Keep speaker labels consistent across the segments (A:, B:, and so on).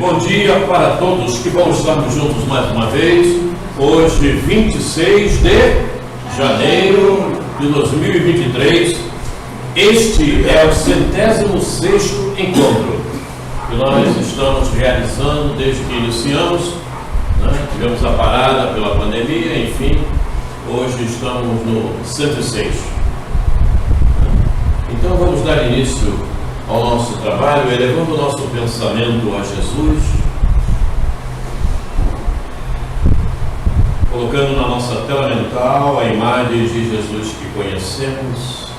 A: Bom dia para todos, que bom estarmos juntos mais uma vez, hoje 26 de janeiro de 2023, este é o 106º encontro que nós estamos realizando desde que iniciamos, tivemos a parada pela pandemia, enfim, hoje estamos no 106. Então vamos dar início ao nosso trabalho, elevando o nosso pensamento a Jesus, colocando na nossa tela mental a imagem de Jesus que conhecemos,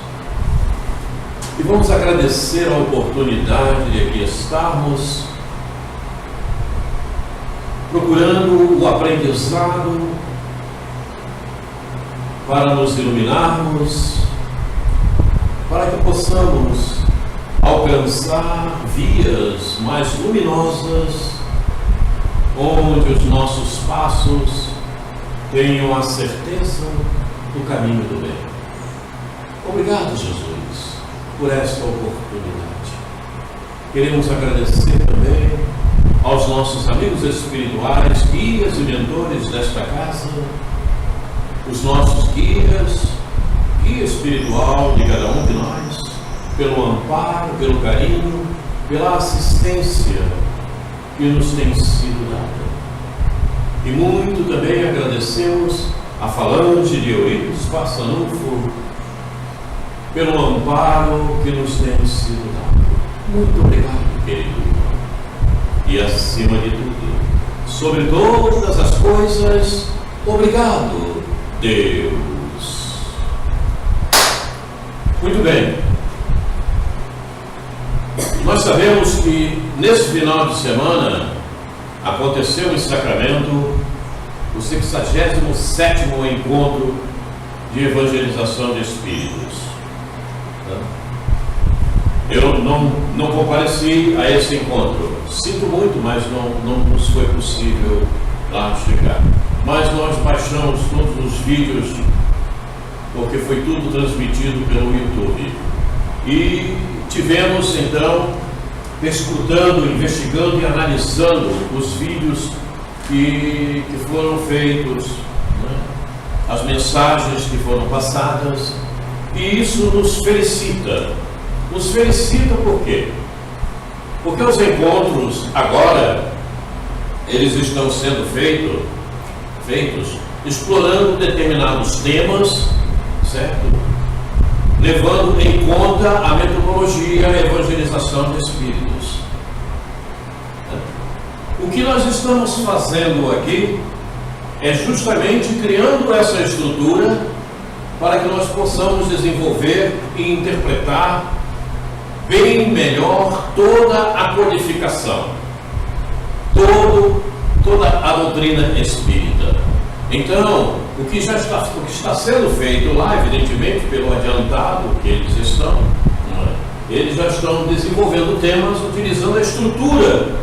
A: e vamos agradecer a oportunidade de aqui estarmos, procurando o aprendizado para nos iluminarmos, para que possamos alcançar vias mais luminosas, onde os nossos passos tenham a certeza do caminho do bem. Obrigado, Jesus, por esta oportunidade. Queremos agradecer também aos nossos amigos espirituais, guias e mentores desta casa, os nossos guias, guia espiritual de cada um de nós, pelo amparo, pelo carinho, pela assistência que nos tem sido dada. E muito também agradecemos a Falange de Eurípides Passanufo pelo amparo que nos tem sido dado. Muito obrigado, querido irmão. E acima de tudo, sobre todas as coisas, obrigado, Deus. Muito bem. Nós sabemos que nesse final de semana aconteceu em Sacramento o 67º encontro de evangelização de espíritos. Eu não compareci a esse encontro, sinto muito, mas não nos foi possível lá chegar. Mas nós baixamos todos os vídeos, porque foi tudo transmitido pelo YouTube. E tivemos então escutando, investigando e analisando os vídeos que foram feitos, as mensagens que foram passadas, e isso nos felicita. Nos felicita por quê? Porque os encontros agora, eles estão sendo feitos explorando determinados temas, certo? Levando em conta a metodologia e a evangelização de espíritos. O que nós estamos fazendo aqui é justamente criando essa estrutura para que nós possamos desenvolver e interpretar bem melhor toda a codificação, toda a doutrina espírita. Então, o que está sendo feito lá, evidentemente, pelo adiantado que eles estão, eles já estão desenvolvendo temas utilizando a estrutura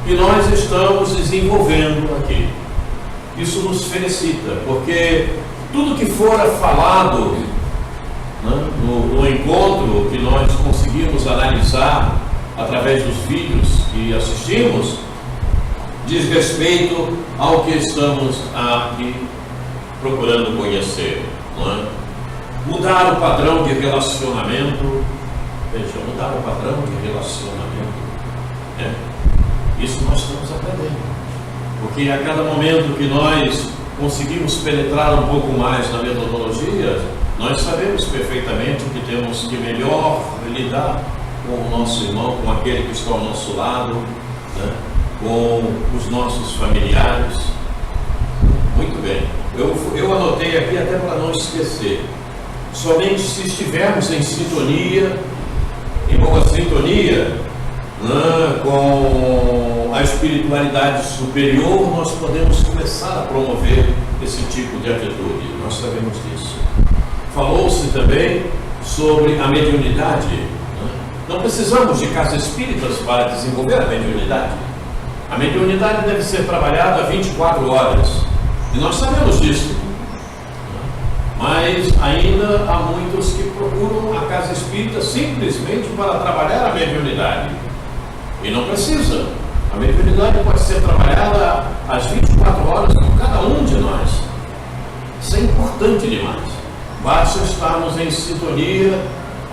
A: que nós estamos desenvolvendo aqui. Isso nos felicita, porque tudo que for falado no encontro que nós conseguimos analisar através dos vídeos que assistimos, diz respeito ao que estamos aqui procurando conhecer, Mudar o padrão de relacionamento, mudar o padrão de relacionamento, isso nós estamos aprendendo, porque a cada momento que nós conseguimos penetrar um pouco mais na metodologia, nós sabemos perfeitamente que temos que melhor lidar com o nosso irmão, com aquele que está ao nosso lado, com os nossos familiares. Muito bem. Eu anotei aqui até para não esquecer. Somente se estivermos em sintonia, em boa sintonia, com a espiritualidade superior, nós podemos começar a promover esse tipo de atitude. Nós sabemos disso. Falou-se também sobre a mediunidade. Não precisamos de casas espíritas para desenvolver a mediunidade. A mediunidade deve ser trabalhada 24 horas. E nós sabemos disso. Mas ainda há muitos que procuram a casa espírita simplesmente para trabalhar a mediunidade. E não precisa. A mediunidade espiritualidade pode ser trabalhada às 24 horas por cada um de nós. Isso é importante demais. Basta estarmos em sintonia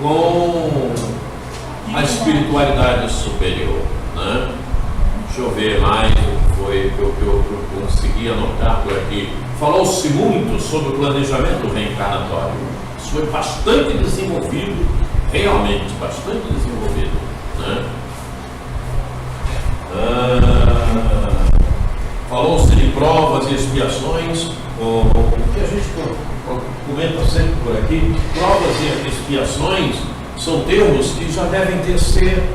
A: com a espiritualidade superior, né? Deixa eu ver mais o que foi que eu consegui anotar por aqui. Falou-se muito sobre o planejamento reencarnatório. Isso foi bastante desenvolvido, realmente bastante desenvolvido, né? Falou-se de provas e expiações, o que a gente comenta sempre por aqui. Provas e expiações são termos que já devem ser,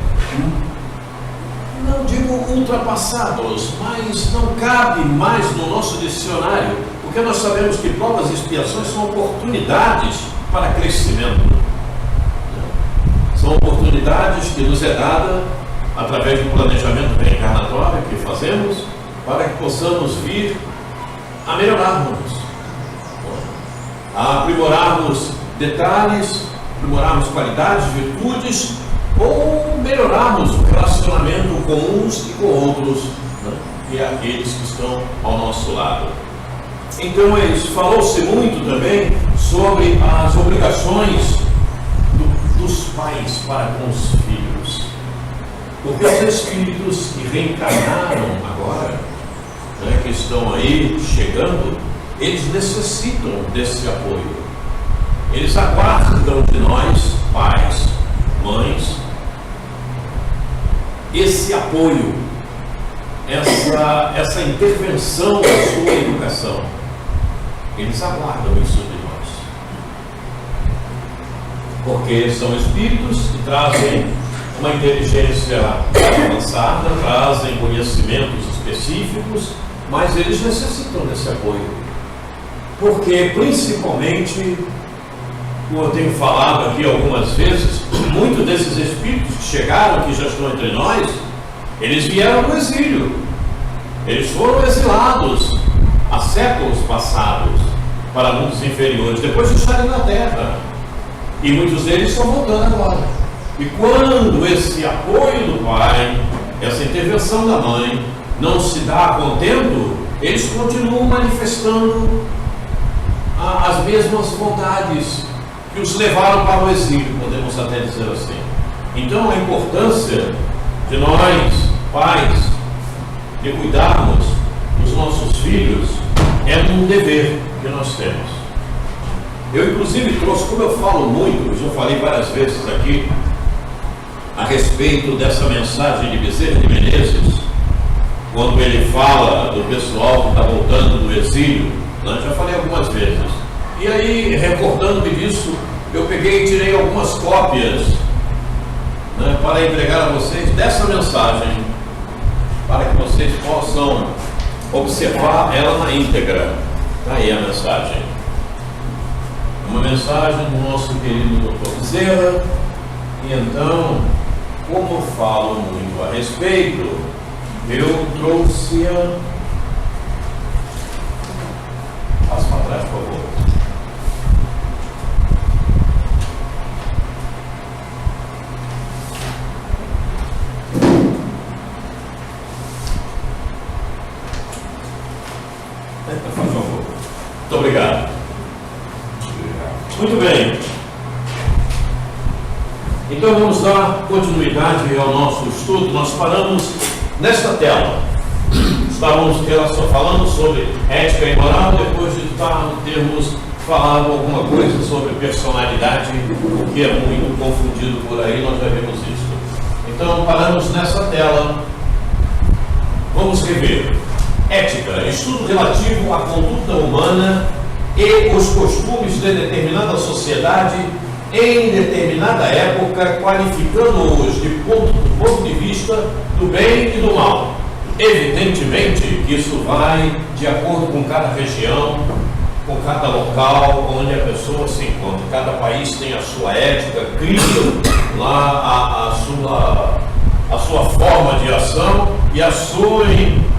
A: não digo ultrapassados, mas não cabe mais no nosso dicionário, porque nós sabemos que provas e expiações são oportunidades para crescimento. São oportunidades que nos é dada através do planejamento reencarnatório que fazemos, para que possamos vir a melhorarmos, a aprimorarmos detalhes, aprimorarmos qualidades, virtudes, ou melhorarmos o relacionamento com uns e com outros, né? E aqueles que estão ao nosso lado. Então, falou-se muito também sobre as obrigações dos pais para com os filhos. Porque os espíritos que reencarnaram agora, né, que estão aí chegando, eles necessitam desse apoio. Eles aguardam de nós, pais, mães, esse apoio, essa intervenção na sua educação. Eles aguardam isso de nós. Porque são espíritos que trazem uma inteligência avançada, trazem conhecimentos específicos, mas eles necessitam desse apoio. Porque, principalmente, como eu tenho falado aqui algumas vezes, muitos desses espíritos que chegaram, que já estão entre nós, eles vieram do exílio. Eles foram exilados há séculos passados para mundos inferiores, depois de estarem na Terra. E muitos deles estão voltando agora. E quando esse apoio do pai, essa intervenção da mãe, não se dá a contento, eles continuam manifestando as mesmas vontades que os levaram para o exílio, podemos até dizer assim. Então, a importância de nós, pais, de cuidarmos dos nossos filhos, é um dever que nós temos. Eu, inclusive, trouxe, como eu falo muito, já falei várias vezes aqui, a respeito dessa mensagem de Bezerra de Menezes, quando ele fala do pessoal que está voltando do exílio, né? Já falei algumas vezes. E aí, recordando-me disso, eu peguei e tirei algumas cópias, né, para entregar a vocês dessa mensagem, para que vocês possam observar ela na íntegra. Está aí a mensagem. Uma mensagem do nosso querido Dr. Bezerra. E então, como eu falo muito a respeito, eu trouxe-a. Passa para trás, por favor. Por favor. Muito obrigado. Muito bem. Então vamos dar continuidade ao nosso estudo. Nós paramos nesta tela. Estávamos falando sobre ética e moral, depois de termos falado alguma coisa sobre personalidade, o que é muito confundido por aí, nós já vimos isso. Então paramos nessa tela. Vamos rever. Ética, estudo relativo à conduta humana e os costumes de determinada sociedade em determinada época, qualificando-os do ponto de vista do bem e do mal. Evidentemente que isso vai de acordo com cada região, com cada local onde a pessoa se encontra. Cada país tem a sua ética, cria lá a sua forma de ação e assume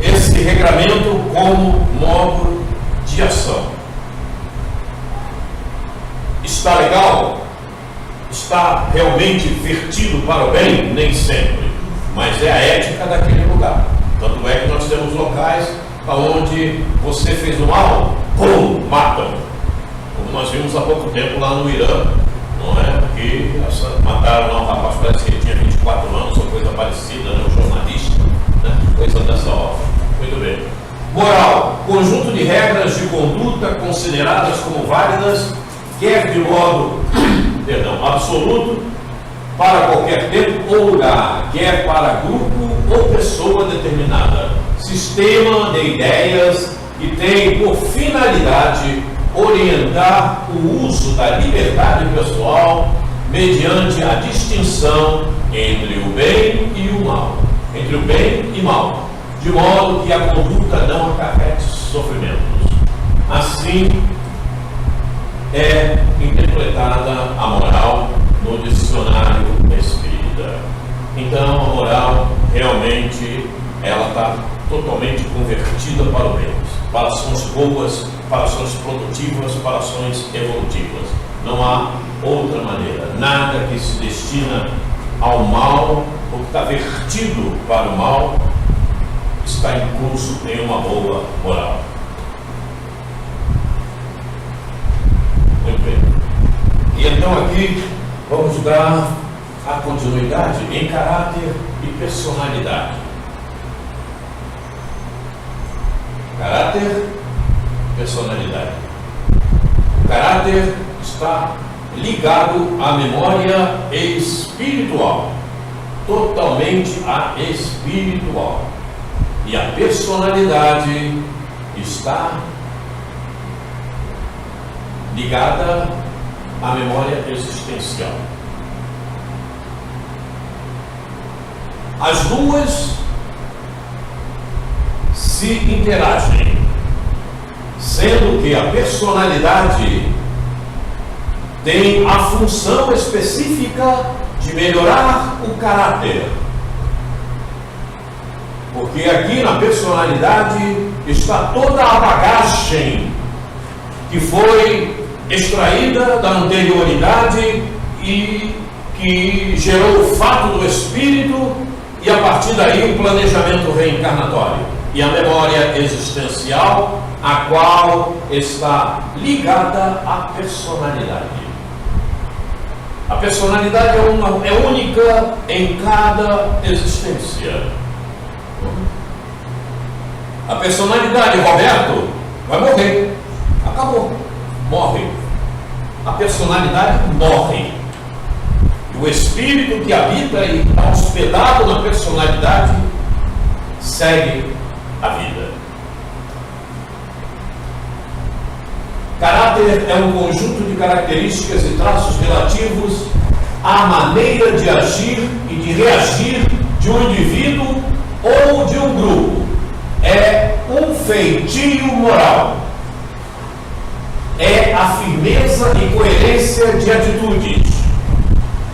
A: esse regramento como modo de ação. Está legal? Está realmente vertido para o bem? Nem sempre. Mas é a ética daquele onde você fez o mal, pum, matam. Como nós vimos há pouco tempo lá no Irã, não é? Que mataram lá um rapaz, parece que ele tinha 24 anos ou coisa parecida, né? Um jornalista, né? Coisa dessa ordem. Muito bem. Moral, conjunto de regras de conduta consideradas como válidas, quer de modo, absoluto, para qualquer tempo ou lugar, quer para grupo ou pessoa determinada, sistema de ideias e tem por finalidade orientar o uso da liberdade pessoal mediante a distinção entre o bem e o mal, entre o bem e mal, de modo que a conduta não acarrete sofrimentos. Assim é interpretada a moral no dicionário espírita. Então a moral realmente ela está totalmente convertida para o bem, para ações boas, para ações produtivas, para ações evolutivas. Não há outra maneira. Nada que se destina ao mal ou que está vertido para o mal está incluso em uma boa moral. Muito bem. E então aqui vamos dar a continuidade em caráter e personalidade. Caráter, personalidade. O caráter está ligado à memória espiritual, totalmente a espiritual. E a personalidade está ligada à memória existencial. As duas se interagem, sendo que a personalidade tem a função específica de melhorar o caráter. Porque aqui na personalidade está toda a bagagem que foi extraída da anterioridade e que gerou o fato do espírito e a partir daí o planejamento reencarnatório e a memória existencial, a qual está ligada à personalidade. A personalidade é única em cada existência. A personalidade, Roberto, vai morrer. Acabou. Morre. A personalidade morre. E o espírito que habita e está hospedado na personalidade segue a vida. Caráter é um conjunto de características e traços relativos à maneira de agir e de reagir de um indivíduo ou de um grupo. É um feitio moral. É a firmeza e coerência de atitudes.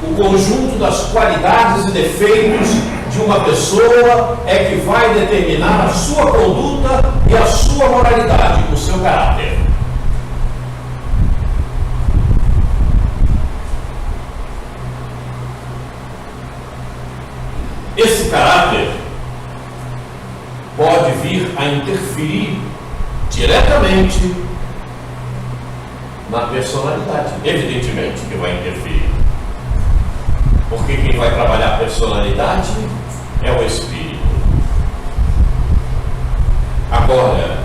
A: O conjunto das qualidades e defeitos de uma pessoa é que vai determinar a sua conduta e a sua moralidade, o seu caráter. Esse caráter pode vir a interferir diretamente na personalidade. Evidentemente que vai interferir. Porque quem vai trabalhar a personalidade é o espírito. Agora,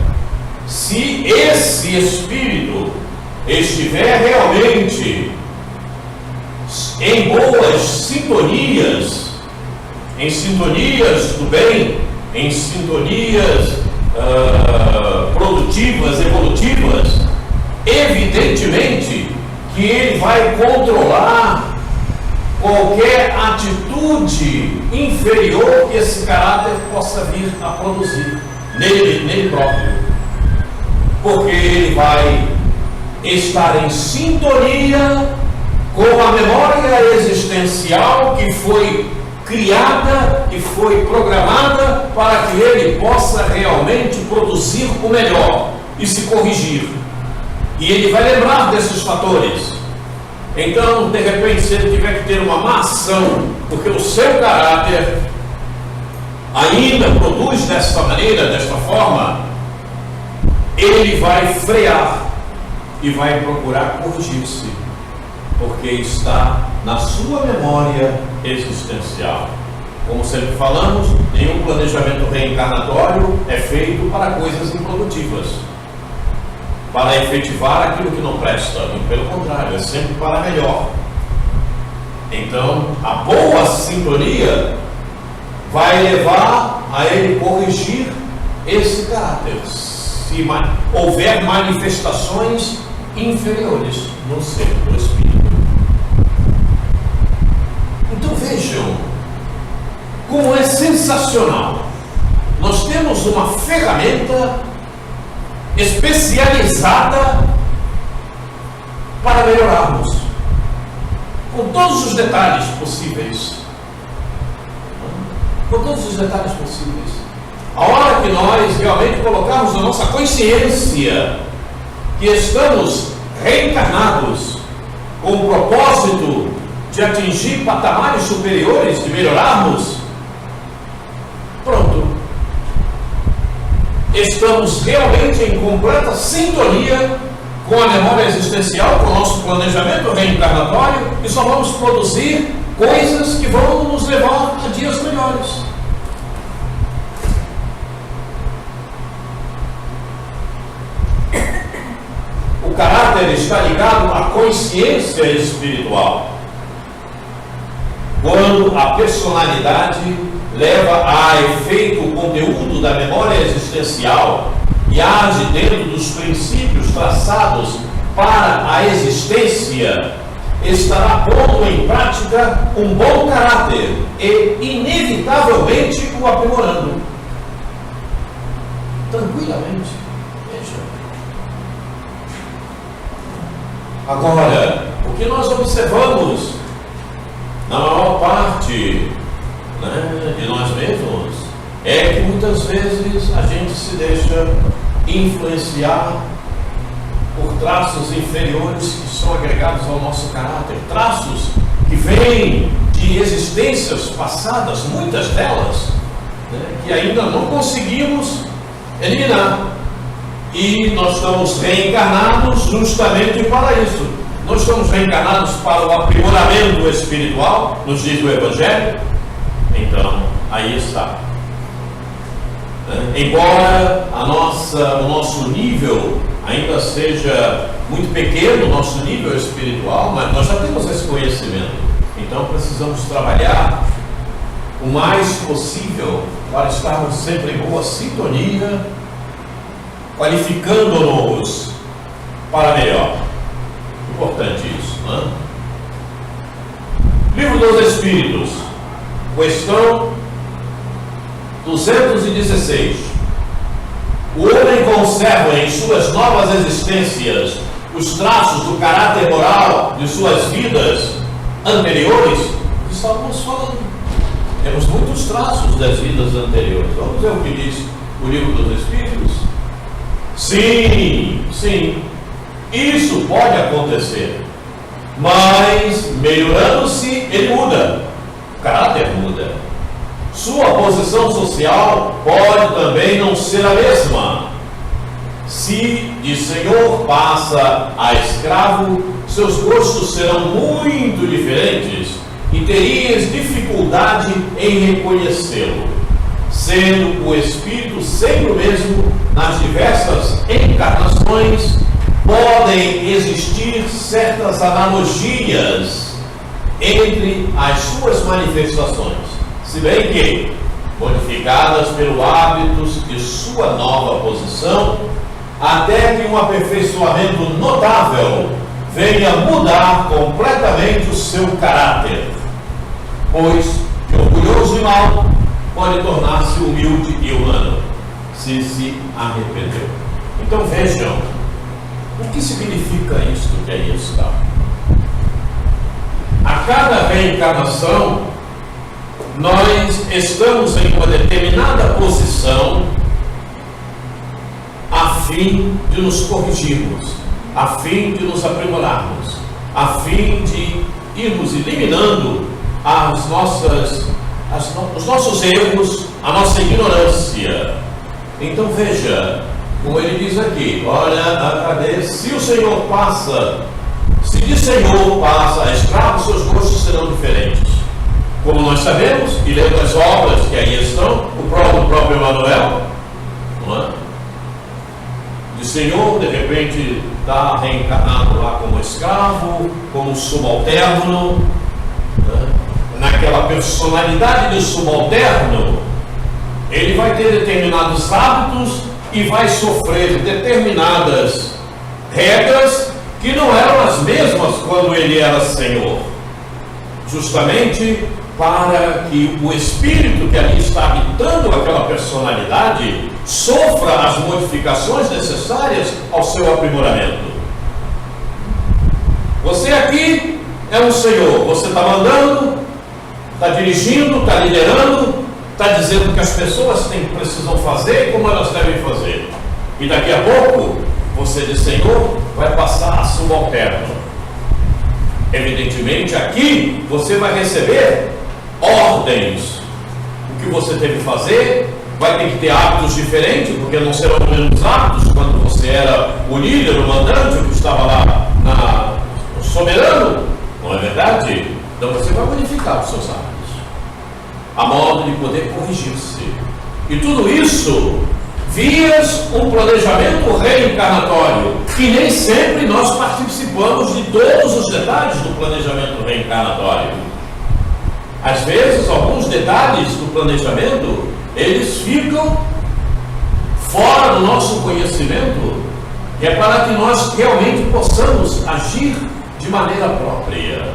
A: se esse espírito estiver realmente em boas sintonias, em sintonias do bem, em sintonias produtivas, evolutivas, evidentemente que ele vai controlar qualquer atitude inferior que esse caráter possa vir a produzir nele próprio, porque ele vai estar em sintonia com a memória existencial que foi criada e foi programada para que ele possa realmente produzir o melhor e se corrigir. E ele vai lembrar desses fatores. Então, de repente, se ele tiver que ter uma má ação, porque o seu caráter ainda produz desta maneira, desta forma, ele vai frear e vai procurar corrigir-se, porque está na sua memória existencial. Como sempre falamos, nenhum planejamento reencarnatório é feito para coisas improdutivas, para efetivar aquilo que não presta. Pelo contrário, é sempre para melhor. Então, a boa sintonia vai levar a ele corrigir esse caráter, se houver manifestações inferiores no ser do espírito. Então vejam como é sensacional. Nós temos uma ferramenta especializada para melhorarmos, com todos os detalhes possíveis. Com todos os detalhes possíveis. A hora que nós realmente colocarmos na nossa consciência que estamos reencarnados com o propósito de atingir patamares superiores, de melhorarmos, pronto. Estamos realmente em completa sintonia com a memória existencial, com o nosso planejamento reencarnatório, e só vamos produzir coisas que vão nos levar a dias melhores. O caráter está ligado à consciência espiritual. Quando a personalidade leva a efeito o conteúdo da memória existencial e age dentro dos princípios traçados para a existência, estará pondo em prática um bom caráter e, inevitavelmente, o aprimorando. Tranquilamente. Veja. Agora, o que nós observamos na maior parte, de nós mesmos, é que muitas vezes a gente se deixa influenciar por traços inferiores que são agregados ao nosso caráter, traços que vêm de existências passadas, muitas delas, que ainda não conseguimos eliminar. E nós estamos reencarnados justamente para isso. Nós estamos reencarnados para o aprimoramento espiritual, nos diz o Evangelho. Então, aí está. Embora o nosso nível ainda seja muito pequeno, o nosso nível espiritual, mas nós já temos esse conhecimento. Então, precisamos trabalhar o mais possível para estarmos sempre em boa sintonia, qualificando-nos para melhor. Importante isso, não é? Livro dos Espíritos, questão 216. O homem conserva em suas novas existências os traços do caráter moral de suas vidas anteriores? Estávamos falando. Temos muitos traços das vidas anteriores. Vamos ver o que diz o Livro dos Espíritos? Sim, sim. Isso pode acontecer. Mas, melhorando-se, ele muda. O caráter muda. Sua posição social pode também não ser a mesma. Se de senhor passa a escravo, seus gostos serão muito diferentes e terias dificuldade em reconhecê-lo, sendo o espírito sempre o mesmo nas diversas encarnações. Podem existir certas analogias entre as suas manifestações, se bem que, modificadas pelo hábito de sua nova posição, até que um aperfeiçoamento notável venha mudar completamente o seu caráter, pois, de orgulhoso e mau, pode tornar-se humilde e humano, se arrependeu. Então vejam, o que significa isto que aí está? A cada reencarnação, nós estamos em uma determinada posição a fim de nos corrigirmos, a fim de nos aprimorarmos, a fim de irmos eliminando os nossos erros, a nossa ignorância. Então veja, como ele diz aqui, olha, se o Senhor passa, se de Senhor passa a escravo, seus gostos serão diferentes. Como nós sabemos, e lendo as obras que aí estão, o próprio Emanuel, não é? De Senhor, de repente, está reencarnado lá como escravo, como subalterno, né? Naquela personalidade de subalterno, ele vai ter determinados hábitos e vai sofrer determinadas regras que não eram as mesmas quando ele era Senhor, justamente para que o espírito que ali está habitando aquela personalidade sofra as modificações necessárias ao seu aprimoramento. Você aqui é um Senhor, você está mandando, está dirigindo, está liderando, está dizendo que as pessoas precisam fazer e como elas devem fazer. E daqui a pouco, você de Senhor vai passar a subalterno. Evidentemente, aqui você vai receber ordens. O que você deve fazer, vai ter que ter hábitos diferentes, porque não serão os mesmos hábitos quando você era o líder, o mandante, o que estava lá o soberano. Não é verdade? Então você vai modificar os seus hábitos, a modo de poder corrigir-se. E tudo isso vias um planejamento reencarnatório, que nem sempre nós participamos de todos os detalhes do planejamento reencarnatório. Às vezes, alguns detalhes do planejamento, eles ficam fora do nosso conhecimento, e é para que nós realmente possamos agir de maneira própria.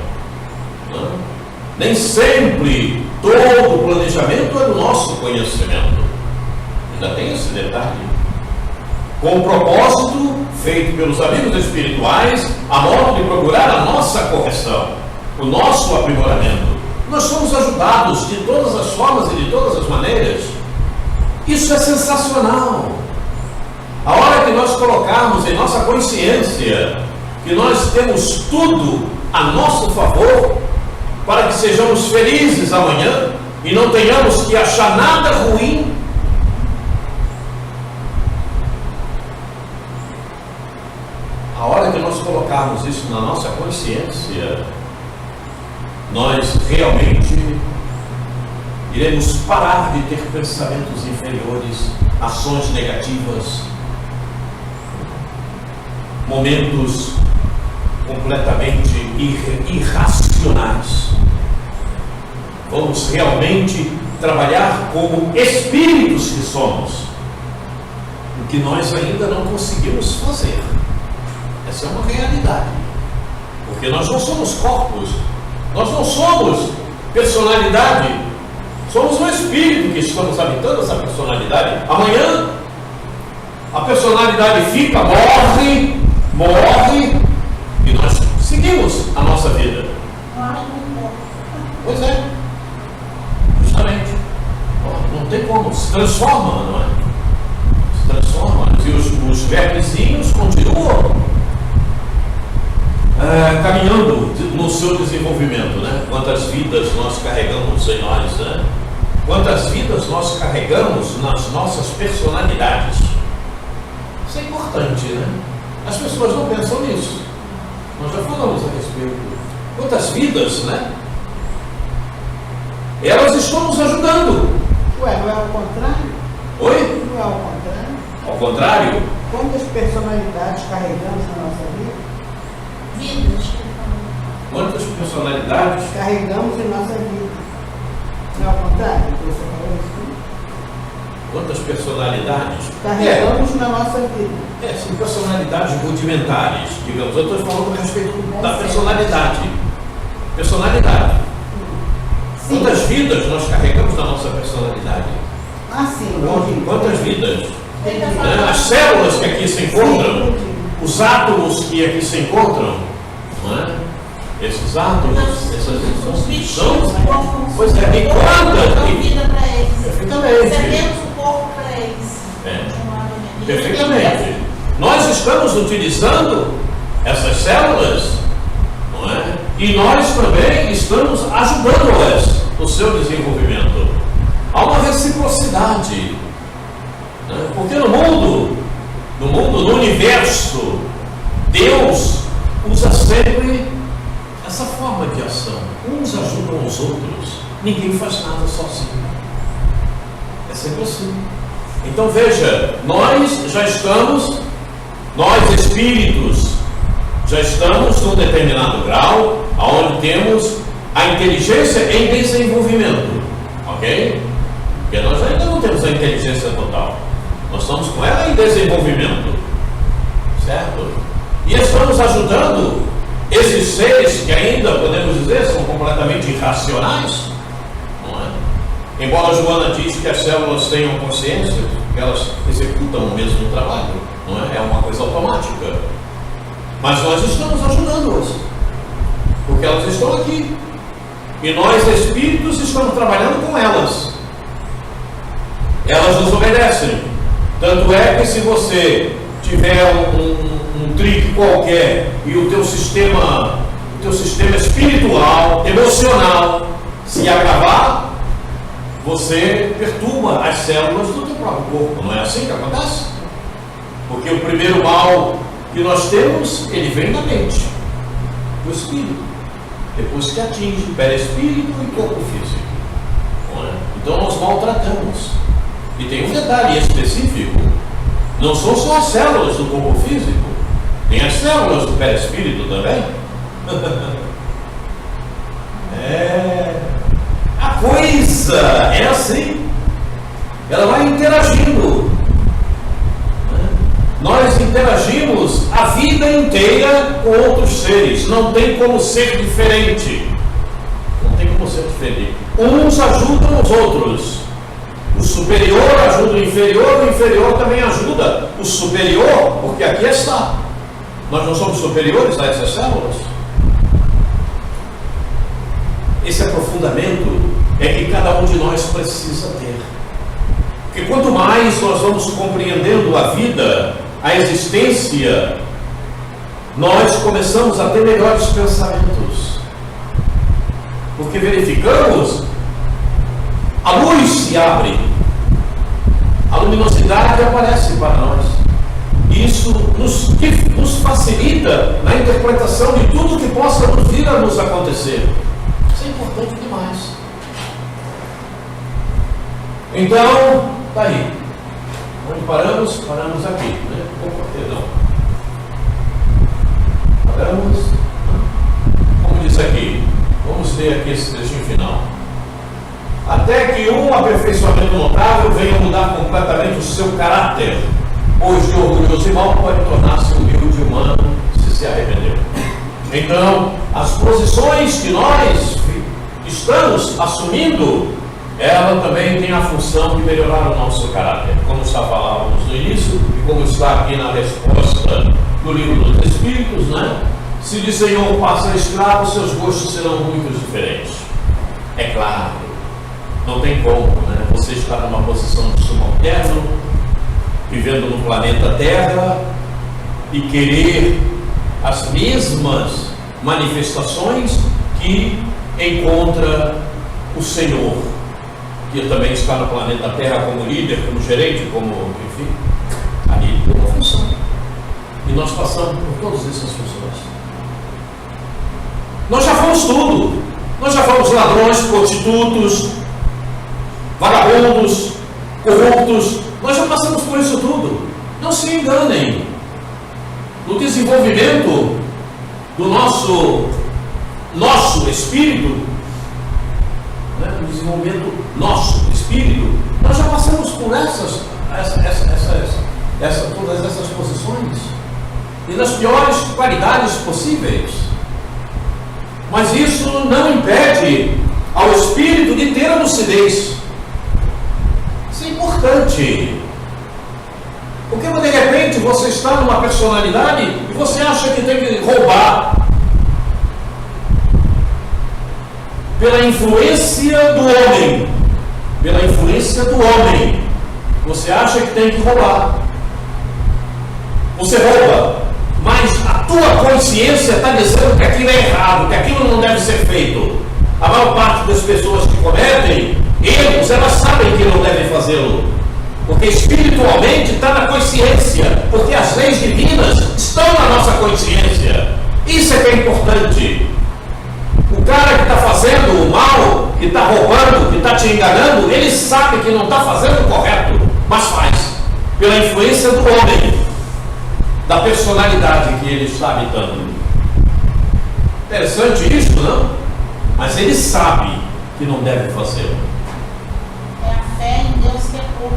A: Nem sempre todo o planejamento é do nosso conhecimento. Ainda tem esse detalhe. Com o propósito feito pelos amigos espirituais, a modo de procurar a nossa correção, o nosso aprimoramento. Nós somos ajudados de todas as formas e de todas as maneiras. Isso é sensacional. A hora que nós colocarmos em nossa consciência que nós temos tudo a nosso favor, para que sejamos felizes amanhã e não tenhamos que achar nada ruim, a hora que nós colocarmos isso na nossa consciência, nós realmente iremos parar de ter pensamentos inferiores, ações negativas, momentos completamente irracionais. Vamos realmente trabalhar como espíritos que somos, o que nós ainda não conseguimos fazer. Essa é uma realidade, porque nós não somos corpos, nós não somos personalidade, somos um espírito que estamos habitando essa personalidade. Amanhã a personalidade fica, morre, e nós seguimos a nossa vida. Pois é, justamente. Não tem como, se transforma, não é? Se transforma. E os vermezinhos continuam caminhando no seu desenvolvimento, né? Quantas vidas nós carregamos em nós, né? Quantas vidas nós carregamos nas nossas personalidades. Isso é importante, né? As pessoas não pensam nisso. Nós já falamos a respeito. Quantas vidas, né? Elas estão nos ajudando.
B: Ué, não é ao contrário?
A: Oi?
B: Não é ao contrário?
A: Ao contrário?
B: Quantas personalidades carregamos na nossa vida?
C: Vidas.
A: Quantas personalidades?
B: Carregamos em nossa vida. Não é ao contrário? Você falou isso?
A: Quantas personalidades?
B: Carregamos na nossa vida.
A: São personalidades rudimentares, digamos. Eu estou falando a respeito da personalidade. Personalidade.
B: Sim.
A: Quantas vidas nós carregamos na nossa personalidade?
B: Ah, sim. Entendi.
A: Quantas vidas? As células que aqui se encontram, os átomos que aqui se encontram, não é? Esses átomos, essas
C: bichinhos,
A: pois é, e quantas?
C: Vida para eles.
A: Perfeitamente.
C: Cedemos o corpo para eles.
A: Perfeitamente. Nós estamos utilizando essas células, não é? E nós também estamos ajudando-as no seu desenvolvimento. Há uma reciprocidade, né? Porque no mundo no mundo, no universo, Deus usa sempre essa forma de ação. Uns ajudam os outros. Ninguém faz nada sozinho. É sempre assim. Então veja, nós espíritos, já estamos num determinado grau, onde temos a inteligência em desenvolvimento, ok? Porque nós ainda não temos a inteligência total, nós estamos com ela em desenvolvimento, certo? E estamos ajudando esses seres que ainda, podemos dizer, são completamente irracionais, não é? Embora a Joana diz que as células tenham consciência, que elas executam o mesmo trabalho, não é? É uma coisa automática. Mas nós estamos ajudando-as, porque elas estão aqui. E nós, espíritos, estamos trabalhando com elas. Elas nos obedecem. Tanto é que se você tiver um trick qualquer e o teu sistema espiritual, emocional, se agravar, você perturba as células do teu próprio corpo. Não é assim que acontece? Porque o primeiro mal que nós temos, ele vem da mente, do espírito, depois que atinge perispírito e corpo físico, não é? Então nós maltratamos. E tem um detalhe específico: não são só as células do corpo físico, tem as células do perispírito também. A coisa é assim, ela vai interagindo. Nós interagimos a vida inteira com outros seres. Não tem como ser diferente. Não tem como ser diferente. Uns ajudam os outros. O superior ajuda o inferior também ajuda o superior, porque aqui está. Nós não somos superiores a essas células. Esse aprofundamento é que cada um de nós precisa ter. Porque quanto mais nós vamos compreendendo a vida, a existência, nós começamos a ter melhores pensamentos, porque verificamos, a luz se abre, a luminosidade aparece para nós. Isso nos facilita na interpretação de tudo que possa vir a nos acontecer. Isso é importante demais. Então, está aí. Onde paramos? Paramos aqui, né? Opa, perdão. Paramos. Como diz aqui, vamos ler aqui esse trechinho final. Até que um aperfeiçoamento notável venha mudar completamente o seu caráter, pois de orgulhoso e mau pode tornar-se humilde e humano se arrepender. Então, as posições que nós estamos assumindo, ela também tem a função de melhorar o nosso caráter, como já falávamos no início e como está aqui na resposta do livro dos Espíritos, né? Se de Senhor passa escravo, seus gostos serão muito diferentes. É claro, não tem como, né? Você está numa posição de subalterno, vivendo no planeta Terra e querer as mesmas manifestações que encontra o Senhor, que também está no planeta Terra como líder, como gerente, como, enfim, ali tem uma função. E nós passamos por todas essas funções. Nós já fomos tudo. Nós já fomos ladrões, prostitutos, vagabundos, corruptos. Nós já passamos por isso tudo. Não se enganem. No desenvolvimento do nosso espírito, né, no desenvolvimento nosso espírito, nós já passamos por todas essas posições e nas piores qualidades possíveis. Mas isso não impede ao espírito de ter a lucidez. Isso é importante. Porque de repente você está numa personalidade e você acha que tem que roubar pela influência do homem. Pela influência do homem. Você acha que tem que roubar. Você rouba, mas a tua consciência está dizendo que aquilo é errado, que aquilo não deve ser feito. A maior parte das pessoas que cometem erros, elas sabem que não devem fazê-lo, Porque espiritualmente está na consciência, porque as leis divinas estão na nossa consciência. Isso é que é importante. O cara que está fazendo o mal, que está roubando, que está te enganando, ele sabe que não está fazendo o correto, mas faz, pela influência do homem, da personalidade que ele está habitando. Interessante isso, não? Mas ele sabe que não deve fazer.
C: É a fé em Deus que é pouco.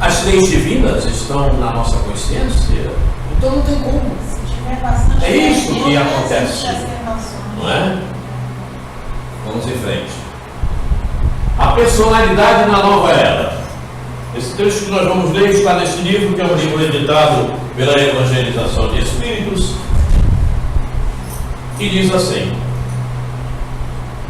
A: As leis divinas estão na nossa consciência, então não tem como.
C: Se tiver bastante
A: É isso
C: fé,
A: que
C: Deus
A: acontece,
C: resiste às tentações.
A: não é? Vamos em frente. A personalidade na nova era. Esse texto que nós vamos ler está nesse livro, que é um livro editado pela Evangelização de Espíritos, e diz assim: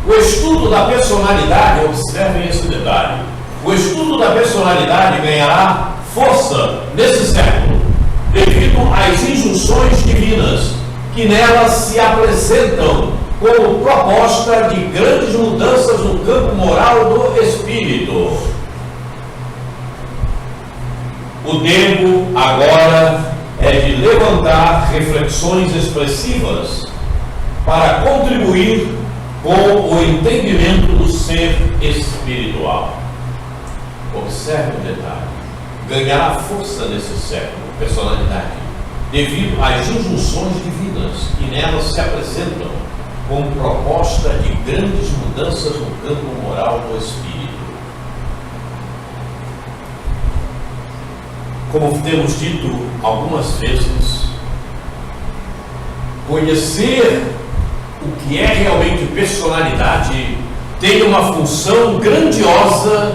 A: o estudo da personalidade, observem esse detalhe, o estudo da personalidade ganhará força nesse século, devido às injunções divinas que nelas se apresentam como proposta de grandes mudanças no campo moral do espírito. O tempo agora é de levantar reflexões expressivas para contribuir com o entendimento do ser espiritual. Observe o detalhe. Ganhará força nesse século, personalidade, devido às injunções divinas que nelas se apresentam como proposta de grandes mudanças no campo moral do espírito. Como temos dito algumas vezes, conhecer o que é realmente personalidade tem uma função grandiosa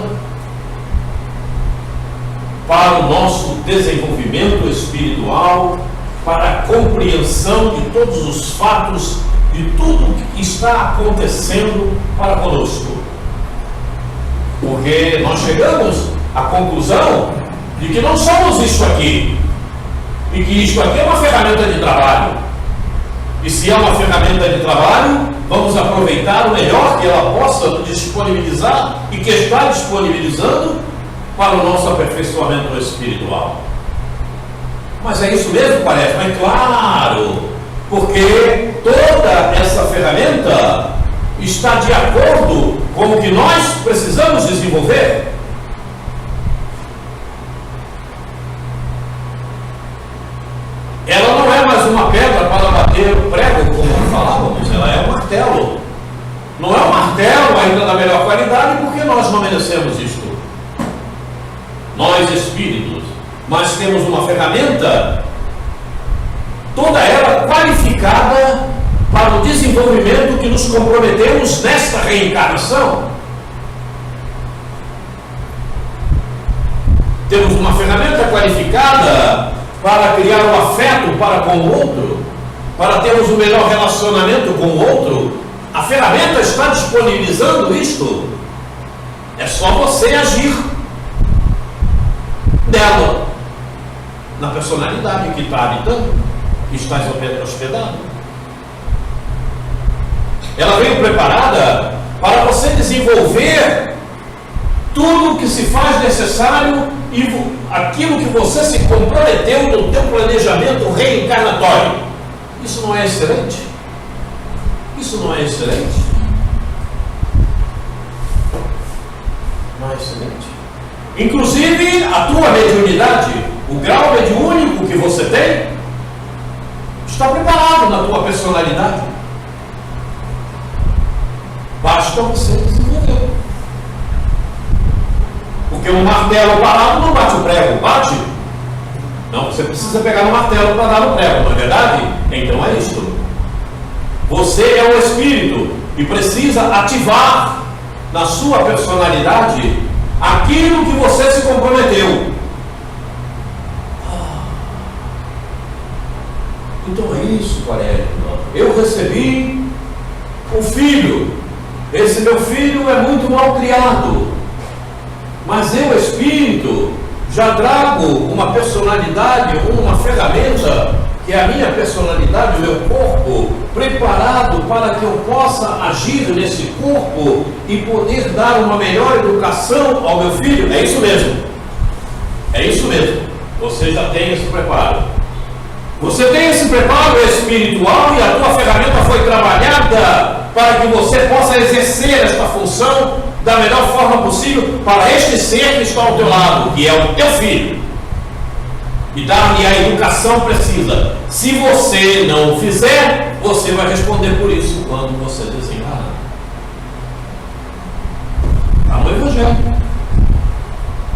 A: para o nosso desenvolvimento espiritual, para a compreensão de todos os fatos, de tudo que está acontecendo para conosco. Porque nós chegamos à conclusão de que não somos isso aqui, e que isto aqui é uma ferramenta de trabalho. E se é uma ferramenta de trabalho, vamos aproveitar o melhor que ela possa disponibilizar e que está disponibilizando para o nosso aperfeiçoamento espiritual. Mas é isso mesmo, Quaresma? É claro, porque toda essa ferramenta está de acordo com o que nós precisamos desenvolver. Ela não é mais uma pedra para bater o prego, como falávamos, ela é um martelo. Não é um martelo ainda da melhor qualidade, porque nós não merecemos isto. Nós espíritos, mas temos uma ferramenta, toda ela qualificada para o desenvolvimento que nos comprometemos nesta reencarnação. Temos uma ferramenta qualificada para criar um afeto para com o outro, para termos um melhor relacionamento com o outro. A ferramenta está disponibilizando isto. É só você agir dela, na personalidade que está habitando, que está hospedado. Ela veio preparada para você desenvolver tudo o que se faz necessário e aquilo que você se comprometeu no teu planejamento reencarnatório. Isso não é excelente? Isso não é excelente? Não é excelente? Inclusive, a tua mediunidade, o grau mediúnico que você tem, está preparado na tua personalidade. Basta você desenvolver. Porque um martelo parado não bate o prego, bate? Não, você precisa pegar no martelo para dar no prego, não é verdade? Então é isto. Você é um espírito e precisa ativar na sua personalidade aquilo que você se comprometeu. Então é isso, Quaresma. Eu recebi um filho. Esse meu filho é muito mal criado. Mas eu, espírito, já trago uma personalidade, uma ferramenta que é a minha personalidade, o meu corpo, preparado para que eu possa agir nesse corpo e poder dar uma melhor educação ao meu filho? É isso mesmo. É isso mesmo. Você já tem esse preparo. Você tem esse preparo espiritual e a tua ferramenta foi trabalhada para que você possa exercer esta função da melhor forma possível para este ser que está ao teu lado, que é o teu filho, e dar-lhe a educação precisa. Se você não o fizer, você vai responder por isso quando você desencarnar. Está no Evangelho.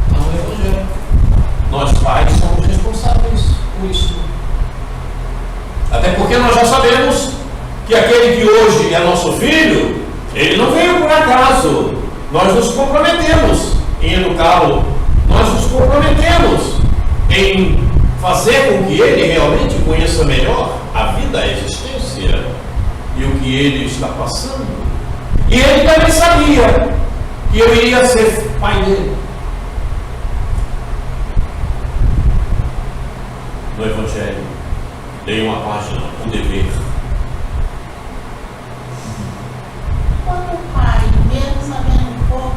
A: Está no Evangelho. Nós pais somos responsáveis por isso. Até porque nós já sabemos que aquele que hoje é nosso filho, ele não veio por acaso. Nós nos comprometemos em educá-lo. Nós nos comprometemos em fazer com que ele realmente conheça melhor a vida, a existência e o que ele está passando. E ele também sabia que eu iria ser pai dele. No Evangelho, leia uma página, o dever.
C: Quando o pai, mesmo sabendo um pouco,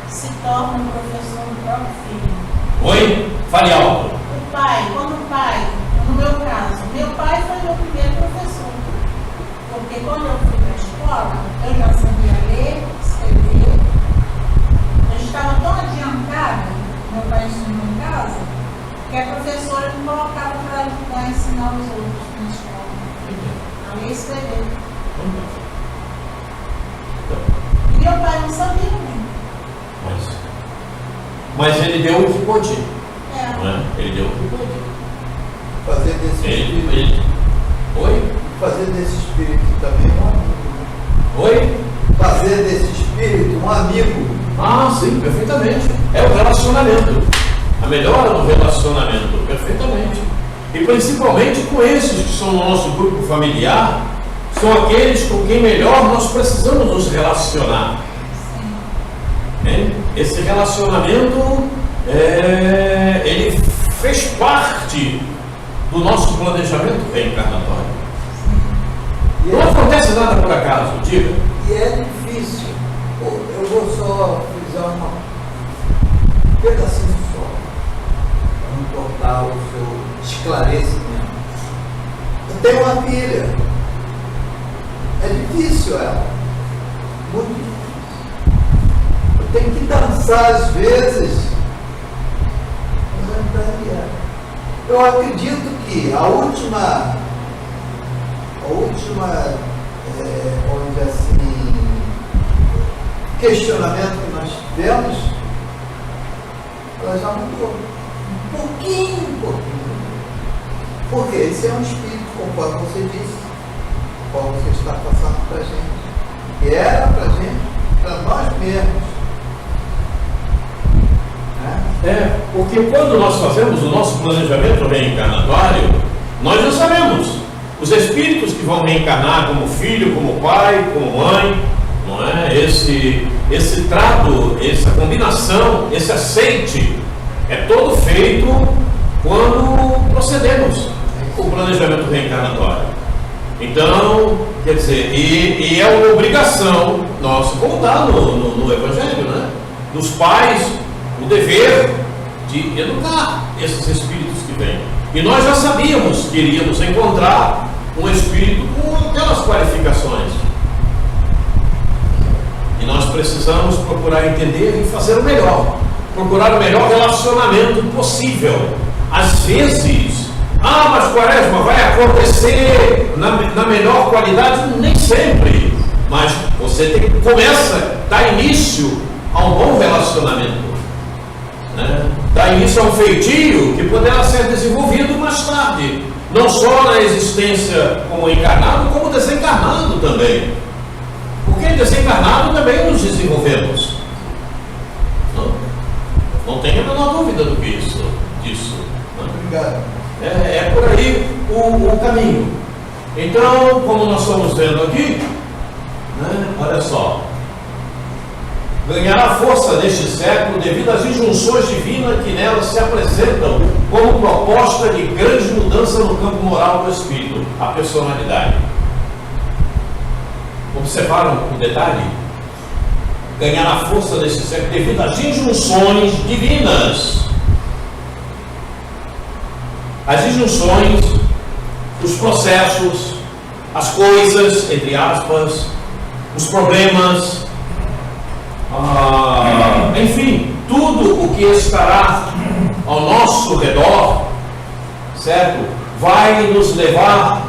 C: se torna um professor do próprio filho.
A: Oi? Fale alto.
C: No meu caso, meu pai foi meu primeiro professor. Porque quando eu fui para a escola, eu já sabia ler, escrever. Eu estava tão adiantada, meu pai ensinou em casa, que a professora me colocava para ensinar os outros na escola. A ler e escrever. E meu pai não sabia muito.
A: Mas ele deu o que pôde.
C: É.
A: Né? Ele deu o que pôde.
D: Fazer desse espírito.
A: Oi?
D: Fazer desse espírito também um amigo.
A: Oi?
D: Fazer desse espírito um amigo.
A: Ah, sim, perfeitamente. É o relacionamento. A melhora do relacionamento, perfeitamente. E principalmente com esses que são no nosso grupo familiar, são aqueles com quem melhor nós precisamos nos relacionar. Hein? Esse relacionamento, ele fez parte do nosso planejamento reencarnatório. Não acontece nada por acaso, diga.
D: E é difícil. Eu vou só frisar um pedacinho só, para não cortar o seu esclarecimento. Eu tenho uma filha. É difícil ela. Muito difícil. Eu tenho que dançar às vezes. Eu acredito que a última vamos dizer assim, questionamento que nós tivemos, ela já mudou. Um pouquinho. Porque esse é um espírito, conforme você disse, como você está passando para a gente. E era para a gente, para nós mesmos.
A: Porque quando nós fazemos o nosso planejamento reencarnatório, nós já sabemos os espíritos que vão reencarnar como filho, como pai, como mãe, não é? Esse trato, essa combinação, esse aceite é todo feito quando procedemos com o planejamento reencarnatório. Então, quer dizer, e é uma obrigação nossa, como está no Evangelho, né? Dos pais, o dever de educar esses espíritos que vêm. E nós já sabíamos que iríamos encontrar um espírito com aquelas qualificações. E nós precisamos procurar entender e fazer o melhor. Procurar o melhor relacionamento possível. Às vezes, mas Quaresma, vai acontecer na melhor qualidade? Nem sempre. Mas você dá início a um bom relacionamento. Né? Dá início a um feitio que poderá ser desenvolvido mais tarde, não só na existência como encarnado, como desencarnado também, porque desencarnado também nos desenvolvemos. Não tenha a menor dúvida disso. Né?
D: Obrigado.
A: É por aí o caminho. Então, como nós estamos vendo aqui, né, olha só, ganhará força neste século devido às injunções divinas que nela se apresentam como proposta de grande mudança no campo moral do espírito, a personalidade. Observaram o detalhe? Ganhar a força desse século devido às injunções divinas. As injunções, os processos, as coisas, entre aspas, os problemas, enfim, tudo o que estará ao nosso redor, certo? Vai nos levar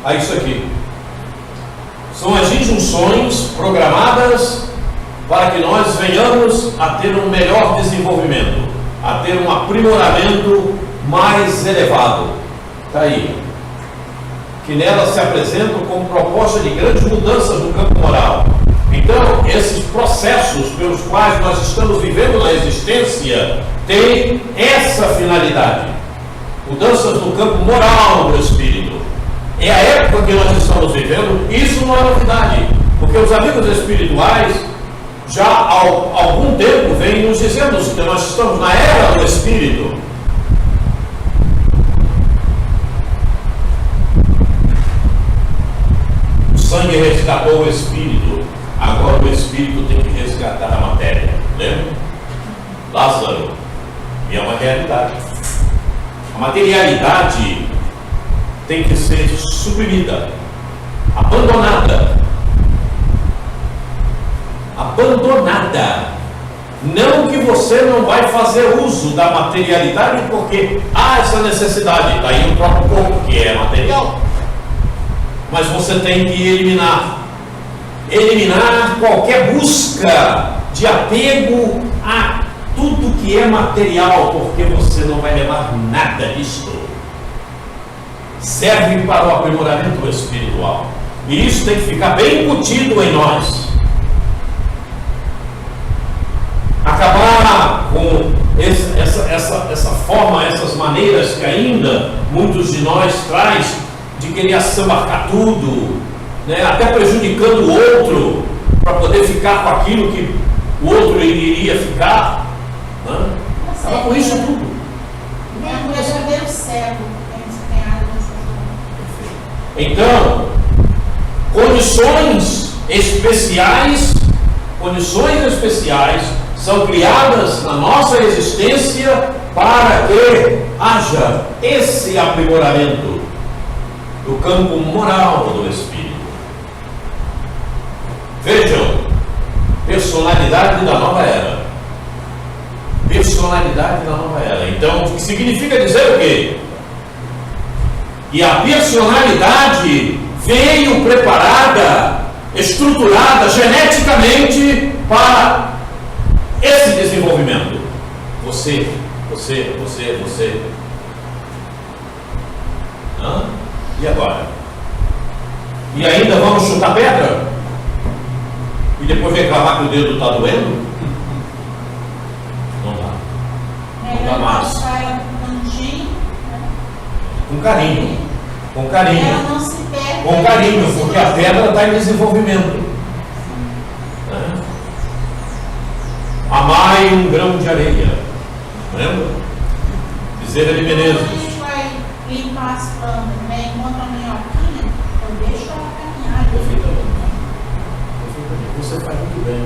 A: a isso aqui. São as injunções programadas para que nós venhamos a ter um melhor desenvolvimento, a ter um aprimoramento mais elevado. Está aí. Que nelas se apresentam como proposta de grandes mudanças no campo moral. Então, esses processos pelos quais nós estamos vivendo na existência têm essa finalidade. Mudanças no campo moral do espírito. É a época que nós estamos vivendo, isso não é novidade, porque os amigos espirituais já há algum tempo vêm nos dizendo que nós estamos na era do espírito. O sangue resgatou o espírito, agora o espírito tem que resgatar a matéria. Lembra? Lázaro, e é uma realidade. A materialidade tem que ser suprimida, abandonada. Abandonada. Não que você não vai fazer uso da materialidade porque há essa necessidade, daí o próprio corpo que é material. Mas você tem que eliminar qualquer busca de apego a tudo que é material, porque você não vai levar nada disso. Serve para o aprimoramento espiritual. E isso tem que ficar bem embutido em nós. Acabar com essa forma, essas maneiras que ainda muitos de nós traz de querer assambarcar tudo, né? Até prejudicando o outro para poder ficar com aquilo que o outro iria ficar, né? Acaba com isso tudo.
C: É um verdadeiro cego.
A: Então, condições especiais são criadas na nossa existência para que haja esse aprimoramento do campo moral do espírito. Vejam, personalidade da nova era. Personalidade da nova era. Então, o que significa dizer o quê? E a personalidade veio preparada, estruturada geneticamente para esse desenvolvimento. Você. E agora? E ainda vamos chutar pedra? E depois reclamar que o dedo está doendo? Não dá. Não dá mais. Com carinho. Com carinho.
C: Ela não se perde.
A: Com carinho, porque a pedra está em desenvolvimento. Amai um grão de areia. Lembra? Bezerra de Menezes.
C: Quando a gente vai limpar as plantas, né? Encontra a minhoquinha, eu deixo ela caminhar.
A: Você faz muito bem.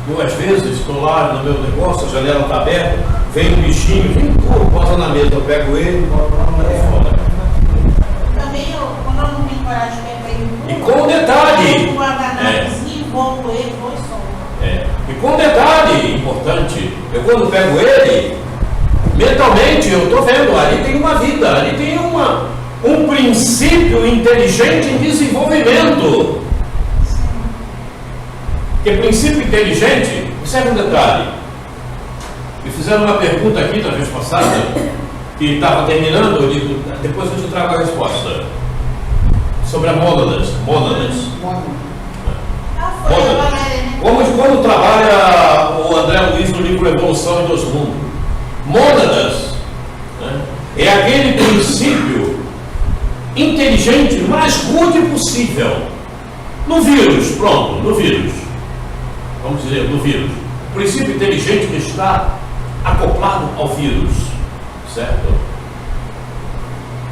A: Eu, às vezes, estou lá no meu negócio, a janela está aberta, vem um bichinho, vem posa na mesa, eu pego ele e boto lá para fora.
C: Também, quando eu não tenho coragem de pegar ele,
A: E com detalhe,
C: eu guardanapozinho, envolvo ele, vou e solto.
A: E com detalhe importante, eu quando pego ele, mentalmente eu estou vendo, ali tem uma vida, ali tem um princípio inteligente em desenvolvimento. Que princípio inteligente, observe um detalhe. Me fizeram uma pergunta aqui na vez passada, que estava terminando, eu digo, depois eu te trago a resposta. Sobre a mônadas. Como trabalha o André Luiz no livro Evolução em Dois Mundos? Mônadas, né, é aquele princípio inteligente mais rude possível. No vírus, pronto, no vírus. Vamos dizer, no vírus. O princípio inteligente que está acoplado ao vírus, certo?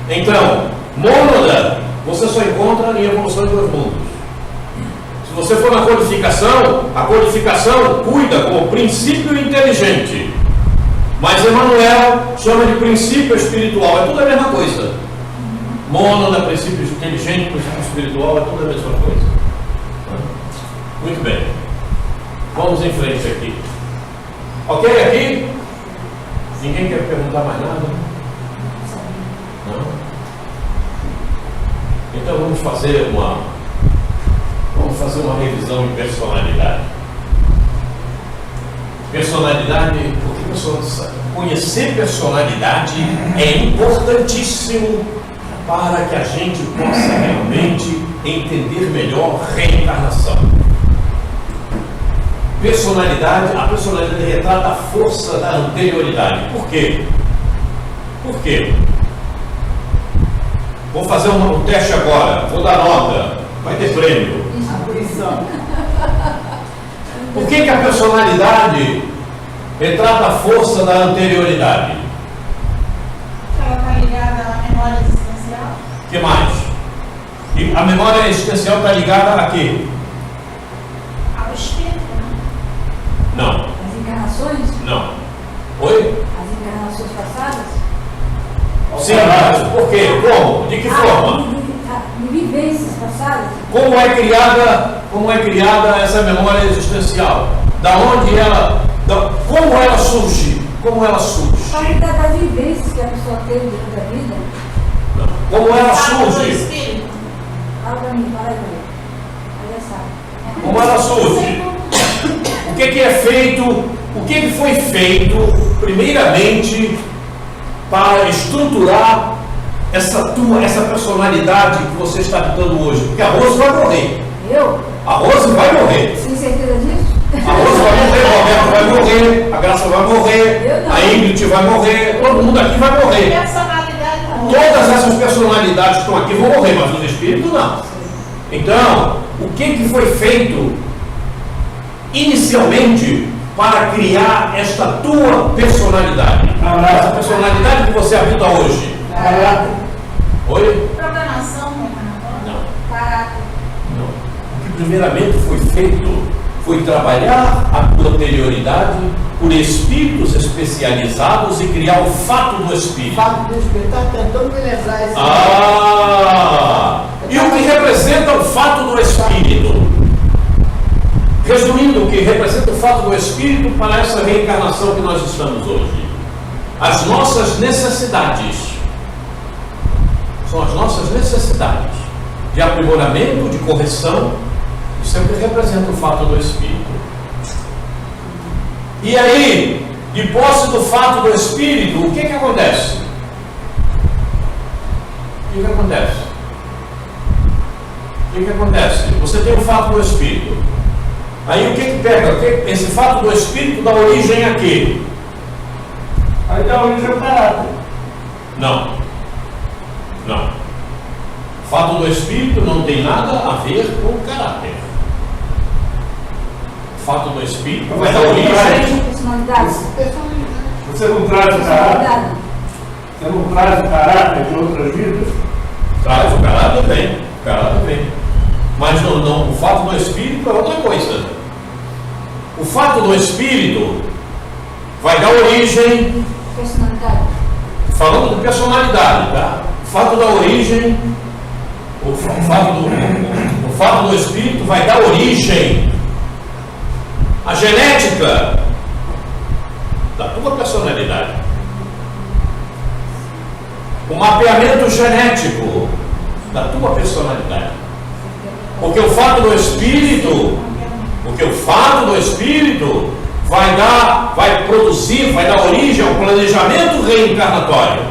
A: Então, mônada, você só encontra em evolução de dois mundos. Se você for na codificação, a codificação cuida como princípio inteligente. Mas Emmanuel chama de princípio espiritual, é tudo a mesma coisa. Mônada, princípio inteligente, princípio espiritual, é tudo a mesma coisa. Muito bem. Vamos em frente aqui. Ok aqui? Ninguém quer perguntar mais nada? Não? Então vamos fazer uma revisão de personalidade. Personalidade, porque conhecer personalidade é importantíssimo para que a gente possa realmente entender melhor reencarnação. A personalidade retrata a força da anterioridade. Por quê? Por quê? Vou fazer um teste agora, vou dar nota, vai ter prêmio. Por que a personalidade retrata a força da anterioridade?
C: Ela está ligada à memória existencial.
A: O que mais? E a memória existencial está ligada a quê?
C: Ao espírito, né?
A: Não.
E: As encarnações?
A: Não. Oi?
E: As encarnações passadas?
A: Sim, mas por quê? Como? De que forma?
E: De vivências passadas?
A: Como é criada essa memória existencial? Da onde ela... como ela surge? Como ela surge?
E: Fala das vivências que a pessoa teve durante a vida.
A: Como ela
C: Fala do
A: surge?
C: espírito.
E: Fala pra mim, fala aí pra mim. Aí já sabe.
A: Como ela surge? O que é feito? O que foi feito, primeiramente, para estruturar essa personalidade que você está habitando hoje? Porque a Rose vai morrer.
E: Eu?
A: A Rose vai morrer.
E: Sem certeza disso?
A: A Rose vai morrer, o Roberto vai morrer, a Graça vai morrer, a Ingrid vai morrer, todo mundo aqui vai morrer.
C: Personalidade não.
A: Todas essas personalidades que estão aqui vão morrer, mas os espíritos não. Então, o que foi feito inicialmente para criar esta tua personalidade? Essa personalidade que você habita hoje. Oi?
C: Programação reencarnatória.
A: Não.
E: Caráter.
A: Não. O que primeiramente foi feito foi trabalhar a tua anterioridade por espíritos especializados e criar o fato do
B: O
A: espírito.
B: fato do espírito está tentando me lembrar esse.
A: E o que representa o fato do espírito? Resumindo, o que representa o fato do espírito para essa reencarnação que nós estamos hoje? As nossas necessidades. São as nossas necessidades de aprimoramento, de correção. Isso é o que representa o fato do espírito. E aí, de posse do fato do espírito, o que acontece? O que acontece? O que acontece? Você tem o fato do espírito. Aí o que pega? Esse fato do espírito dá origem a quê?
F: Aí dá origem ao caráter.
A: Não. Não. O fato do espírito não tem nada a ver com o caráter. O fato do espírito vai dar origem.
E: Personalidade.
F: Você não traz o caráter? Você não traz o caráter de outras vidas?
A: Traz, o caráter vem. O caráter vem. Mas não, o fato do espírito é outra coisa. O fato do espírito vai dar origem.
E: Personalidade.
A: Falando de personalidade, tá? O fato da origem. O fato do espírito vai dar origem à genética da tua personalidade. O mapeamento genético da tua personalidade. Porque o fato do espírito vai produzir, vai dar origem ao planejamento reencarnatório.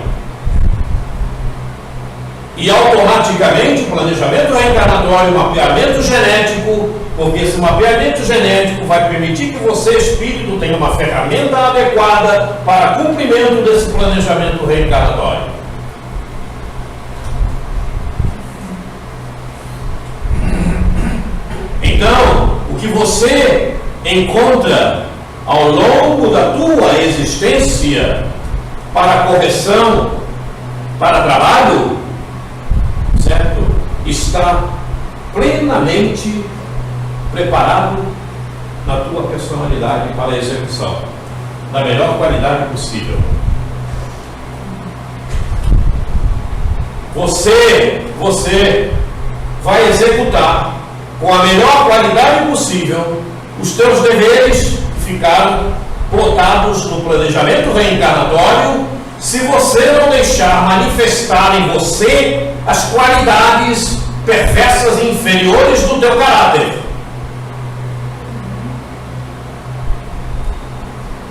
A: E automaticamente, o planejamento reencarnatório, o mapeamento genético, porque esse mapeamento genético vai permitir que você, espírito, tenha uma ferramenta adequada para cumprimento desse planejamento reencarnatório. Então, o que você encontra ao longo da tua existência para correção, para trabalho, certo? Está plenamente preparado na tua personalidade para a execução, da melhor qualidade possível. Você vai executar com a melhor qualidade possível os teus deveres que ficaram plotados no planejamento reencarnatório, se você não deixar manifestar em você as qualidades perversas e inferiores do teu caráter.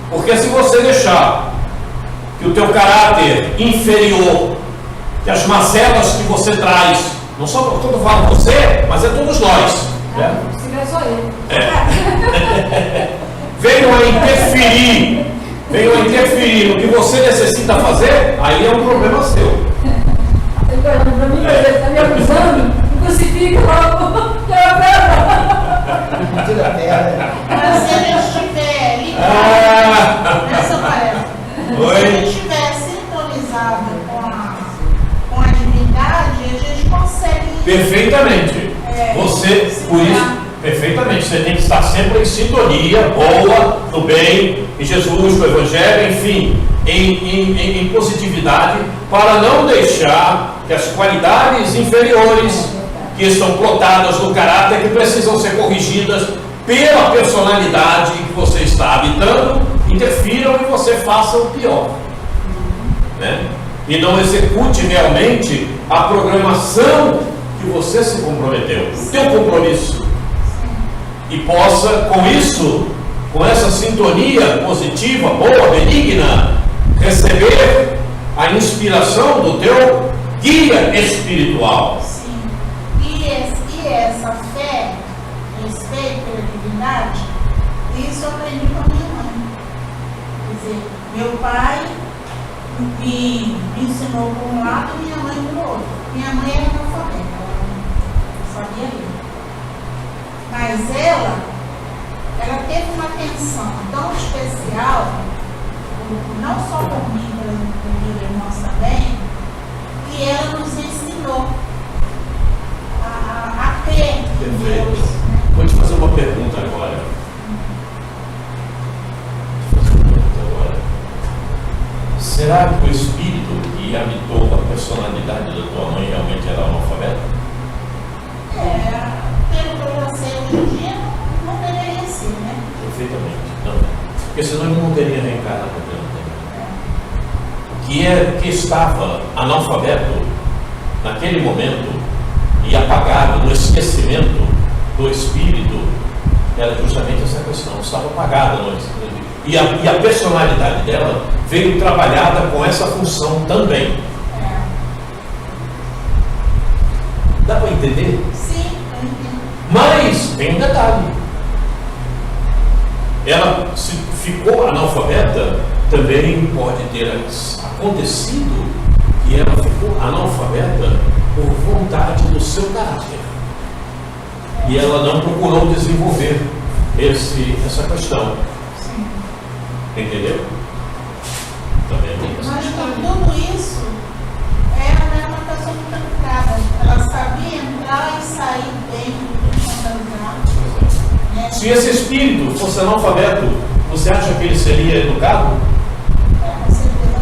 A: Porque se você deixar que o teu caráter inferior, que as mazelas que você traz, não só todo falo você, mas é todos nós, né?
E: Se só eu.
A: venham a interferir no que você necessita fazer, aí é um problema seu.
E: Para mim, está me acusando, me crucifica logo.
B: Tira a terra.
C: Mas se ele estiver ligado nessa palestra, se ele estiver sintonizado com a divindade, a gente consegue.
A: Perfeitamente. Por isso, perfeitamente. Você tem que estar sempre em sintonia, boa, no bem, em Jesus, no Evangelho, enfim, em positividade, para não deixar que as qualidades inferiores que estão plotadas no caráter, que precisam ser corrigidas pela personalidade que você está habitando, interfiram e você faça o pior, né? E não execute realmente a programação que você se comprometeu, o teu compromisso, e possa com isso, com essa sintonia positiva, boa, benigna, receber a inspiração do teu guia espiritual.
C: Sim. E essa fé, respeito pela divindade, isso eu aprendi com a minha mãe. Quer dizer, meu pai me ensinou por um lado e minha mãe por outro. Minha mãe era analfabeta, ela não sabia ler. Mas ela teve uma atenção tão especial, não só por mim, mas por meus irmãos também, que ela nos ensinou a crer em Deus.
A: Vou te fazer uma pergunta agora. Será que o espírito que habitou a personalidade da tua mãe realmente era analfabeto?
C: Pelo que eu já sei hoje em dia, não deveria ser, né?
A: Perfeitamente. Não. Porque senão ele não teria reencarnado pelo tempo. Que estava analfabeto naquele momento e apagado no esquecimento do espírito, era justamente essa questão, estava apagada no espírito. E a personalidade dela veio trabalhada com essa função também. Dá para entender?
C: Sim, eu entendo.
A: Mas tem um detalhe. Ela se ficou analfabeta, também pode ter acontecido que ela ficou analfabeta por vontade do seu caráter. E ela não procurou desenvolver essa questão.
C: Sim.
A: Entendeu? Também tem essa
C: Mas
A: questão.
C: com tudo isso, ela era uma pessoa muito educada. Ela sabia entrar e sair bem de qualquer lugar. Né?
A: Se esse espírito fosse analfabeto, você acha que ele seria educado?
C: Com certeza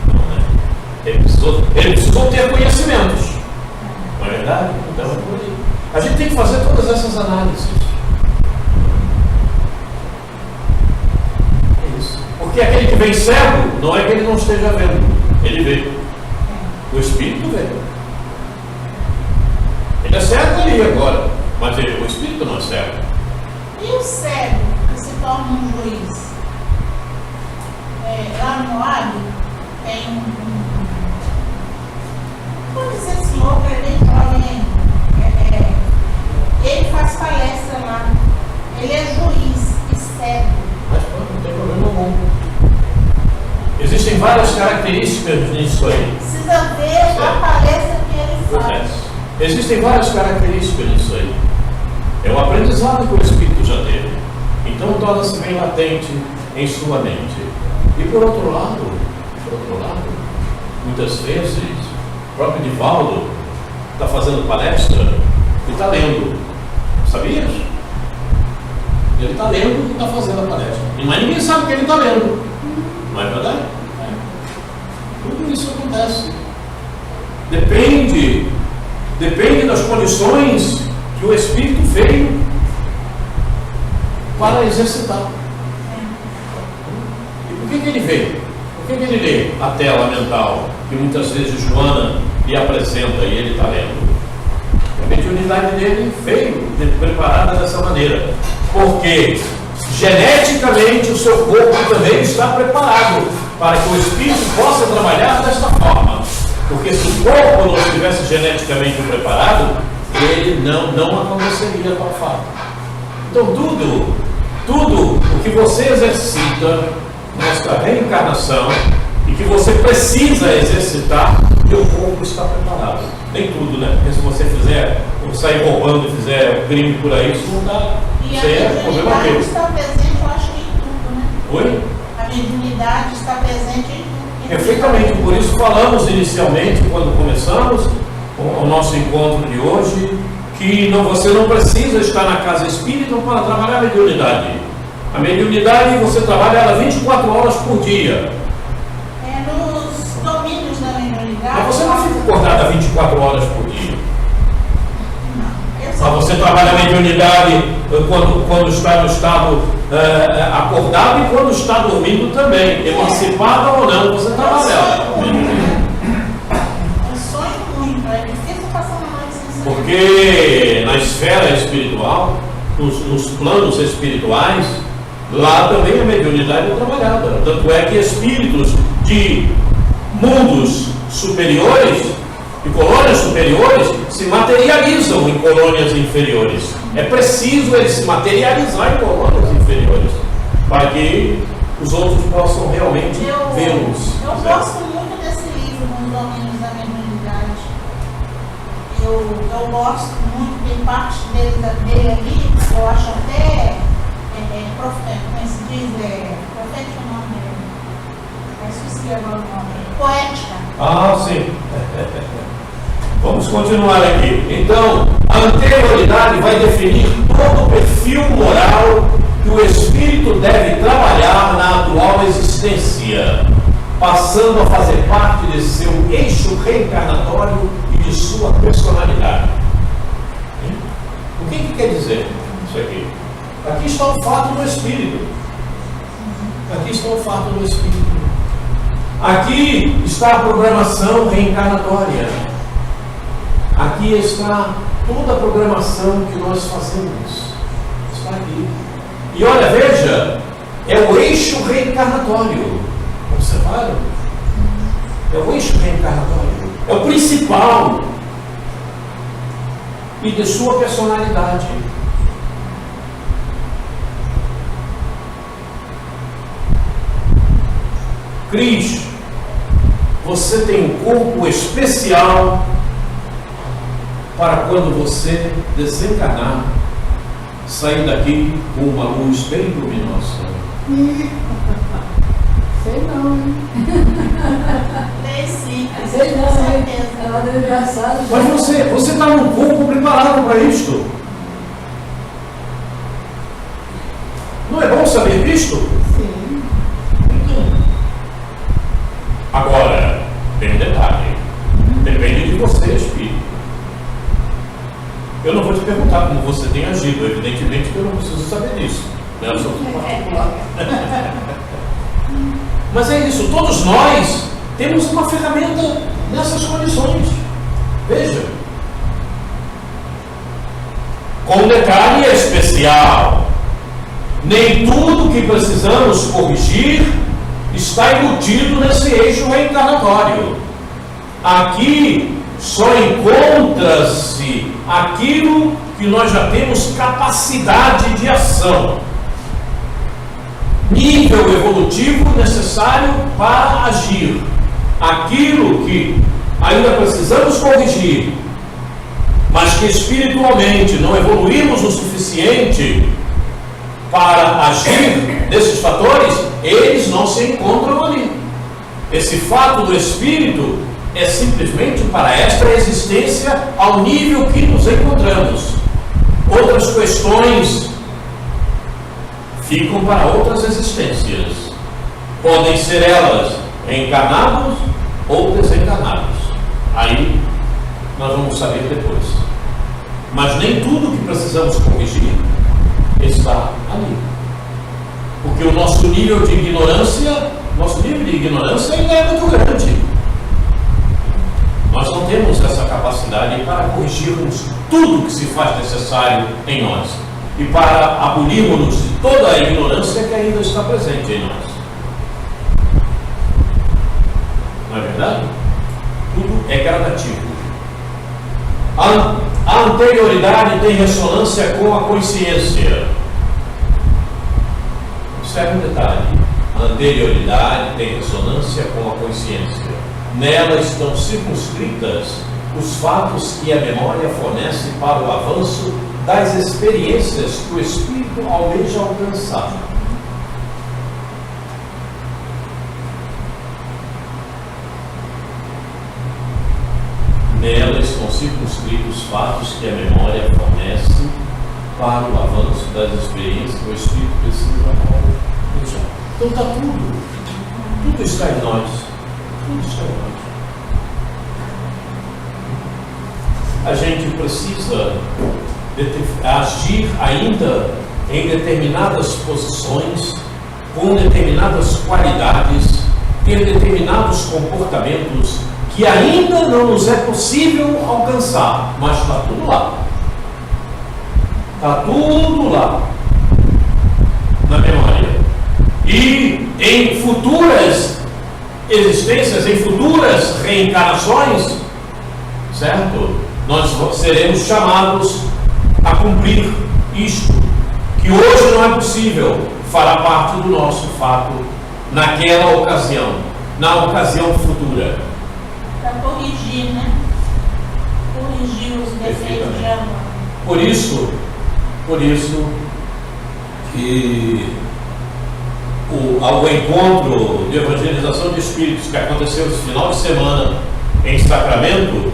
C: não.
A: Não, né? Ele precisou ter conhecimentos. Não é verdade? Então é por aí. A gente tem que fazer todas essas análises. É isso. Porque aquele que vem cego, não é que ele não esteja vendo. Ele vê. O espírito vê. Ele é cego ali agora, mas o espírito não é cego.
C: E o cego, que se torna um juiz? Lá no Moab, tem vou dizer esse louco, ele é bem jovem ainda. Ele faz palestra lá. Ele é juiz e cego.
A: Mas não tem problema algum. Existem várias características nisso aí.
C: Precisa ver a palestra que ele faz.
A: Existem várias características nisso aí. É um aprendizado que o espírito já teve. Então torna-se bem latente em sua mente. E por outro lado, muitas vezes, o próprio Divaldo está fazendo palestra e está lendo. Sabias? Ele está lendo e está fazendo a palestra. Mas ninguém sabe o que ele está lendo. Não é verdade? Tudo isso acontece. Depende das condições que o Espírito veio para exercitar. E por que ele veio? Por que ele lê a tela mental que muitas vezes Joana lhe apresenta e ele está lendo? A mediunidade dele veio preparada dessa maneira, porque geneticamente o seu corpo também está preparado para que o espírito possa trabalhar desta forma. Porque se o corpo não estivesse geneticamente preparado, ele não aconteceria tal fato. Então tudo o que você exercita nesta reencarnação e que você precisa exercitar, o corpo está preparado. Nem tudo, né? Porque se você sair roubando e fizer um crime por aí, isso não dá.
C: E
A: Isso aí é problema
C: a mediunidade
A: teu.
C: está presente, eu acho que em tudo, né?
A: Oi?
C: A mediunidade está presente em tudo.
A: Perfeitamente, por isso falamos inicialmente, quando começamos o nosso encontro de hoje, que você não precisa estar na casa espírita para trabalhar a mediunidade. A mediunidade você trabalha ela 24 horas por dia.
C: Nos domínios da mediunidade.
A: Mas você não fica acordada 24 horas por dia. Mas você trabalha a mediunidade quando está no estado acordado e quando está dormindo também. Emancipada ou não, você trabalha ela.
C: Eu sonho muito, é difícil passar uma noite sem sonhar.
A: Porque na esfera espiritual, nos planos espirituais, lá também a mediunidade é trabalhada. Tanto é que espíritos de mundos superiores e colônias superiores se materializam em colônias inferiores. É preciso eles se materializar em colônias inferiores para que os outros possam realmente vê-los.
C: Eu gosto muito desse livro, Nos Domínios da Mediunidade. Eu gosto muito, tem parte dele ali, eu acho até, como se diz, profético o nome dele. Esqueci agora o nome. Poética.
A: Ah, sim. Vamos continuar aqui. Então, a anterioridade vai definir todo o perfil moral que o espírito deve trabalhar na atual existência, passando a fazer parte de seu eixo reencarnatório e de sua personalidade. O que quer dizer isso aqui? Aqui está o fato do espírito. Aqui está o fato do espírito. Aqui está a programação reencarnatória. Aqui está toda a programação que nós fazemos. Está aqui. E olha, veja, é o eixo reencarnatório. Observaram? É o eixo reencarnatório. É o principal. E de sua personalidade. Cris, você tem um corpo especial para quando você desencarnar, sair daqui com uma luz bem luminosa.
E: Sei não, hein?
C: Sim,
E: Sei não,
C: com
E: hein?
C: certeza.
E: Ela deu engraçado.
A: Mas você está num corpo preparado para isto. Não é bom saber disto?
B: Sim.
A: Agora, tem um detalhe. Depende de você, espírito. Eu não vou te perguntar como você tem agido, evidentemente que eu não preciso saber disso. Né? Eu sou particular. Mas é isso, todos nós temos uma ferramenta nessas condições. Veja. Com um detalhe especial. Nem tudo que precisamos corrigir está embutido nesse eixo reencarnatório. Aqui só encontra-se aquilo que nós já temos capacidade de ação, nível evolutivo necessário para agir. Aquilo que ainda precisamos corrigir, mas que espiritualmente não evoluímos o suficiente para agir nesses fatores, eles não se encontram ali. Esse fato do Espírito é simplesmente para esta existência ao nível que nos encontramos. Outras questões ficam para outras existências. Podem ser elas encarnados ou desencarnados. Aí nós vamos saber depois. Mas nem tudo que precisamos corrigir está ali. Porque o nosso nível de ignorância ainda é muito grande. Nós não temos essa capacidade para corrigirmos tudo que se faz necessário em nós e para abolirmos de toda a ignorância que ainda está presente em nós. Não é verdade? Tudo é gradativo. A anterioridade tem ressonância com a consciência. Observe um detalhe. A anterioridade tem ressonância com a consciência. Nela estão circunscritas os fatos que a memória fornece para o avanço das experiências que o espírito almeja alcançar. Nela estão circunscritos os fatos que a memória fornece para o avanço das experiências que o espírito precisa almejar. Então está tudo está em nós. Tudo está em nós. A gente precisa agir ainda em determinadas posições, com determinadas qualidades, ter determinados comportamentos que ainda não nos é possível alcançar, mas está tudo lá. Está tudo lá na memória. E em futuras existências, em futuras reencarnações, certo? Nós seremos chamados a cumprir isto, que hoje não é possível, fará parte do nosso fato naquela ocasião, na ocasião futura.
C: Para corrigir, né? Corrigir os defeitos de amor.
A: Por isso que o encontro de evangelização de espíritos que aconteceu esse final de semana em Sacramento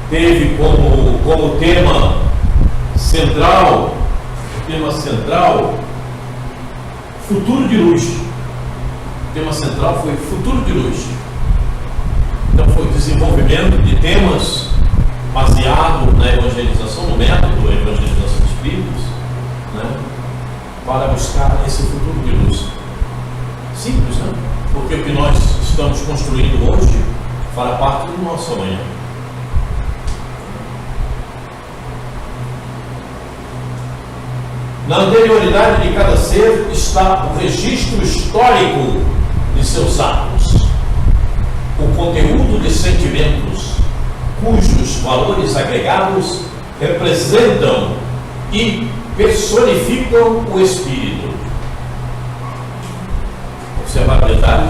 A: teve como tema central futuro de luz. O tema central foi futuro de luz. Então foi desenvolvimento de temas baseado na evangelização, no método da evangelização de espíritos, né, para buscar esse futuro de luz. Simples, né? Porque o que nós estamos construindo hoje fará parte do nosso amanhã. Na anterioridade de cada ser está o registro histórico de seus atos, o conteúdo de sentimentos, cujos valores agregados representam e personificam o espírito. Observar o detalhe?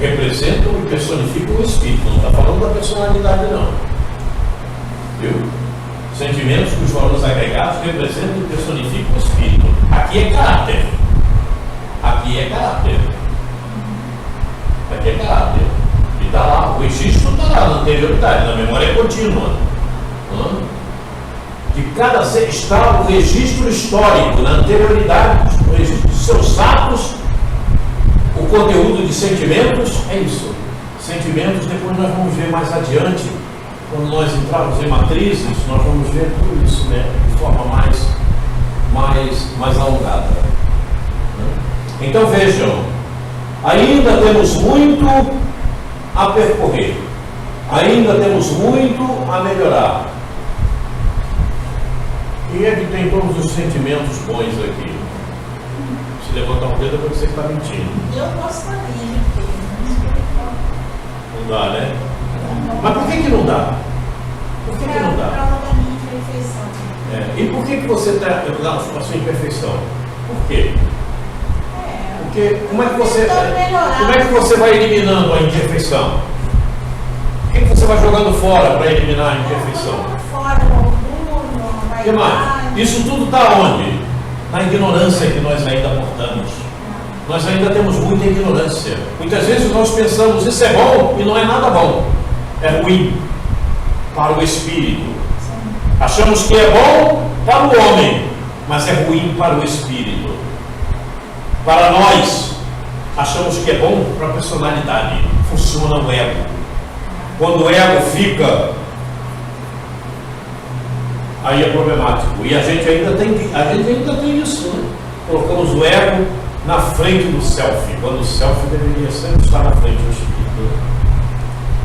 A: Representam e personificam o espírito. Não está falando da personalidade, não. Viu? Sentimentos cujos valores agregados representam e personificam o espírito. Aqui é caráter. Aqui é caráter. Aqui é caráter. E está lá, o registro está lá na anterioridade, na memória contínua. De cada ser está o registro histórico, na anterioridade, o registro de seus atos, o conteúdo de sentimentos, é isso. Sentimentos, depois nós vamos ver mais adiante, quando nós entrarmos em matrizes, nós vamos ver tudo isso, né, de forma mais alongada. Então vejam, ainda temos muito a percorrer, ainda temos muito a melhorar. Quem é que tem todos os sentimentos bons aqui? Se levantar um dedo é porque você está mentindo.
C: Eu gostaria de ter, mas
A: não dá, né? Mas por que não dá? Por que não dá?
C: É a prova da minha imperfeição.
A: E por que você está na sua imperfeição? Por quê? Porque como é que você vai eliminando a imperfeição? O que você vai jogando fora para eliminar a imperfeição?
C: Fora o orgulho, a
A: O que mais? Isso tudo está onde? na ignorância que nós ainda portamos. Nós ainda temos muita ignorância. Muitas vezes nós pensamos, isso é bom, e não é nada bom. É ruim para o espírito. Achamos que é bom para o homem, mas é ruim para o espírito. Para nós, achamos que é bom para a personalidade. Funciona o ego. Quando o ego fica, aí é problemático. E a gente ainda tem isso, né? Colocamos o ego na frente do selfie, quando o selfie deveria sempre estar na frente do espírito.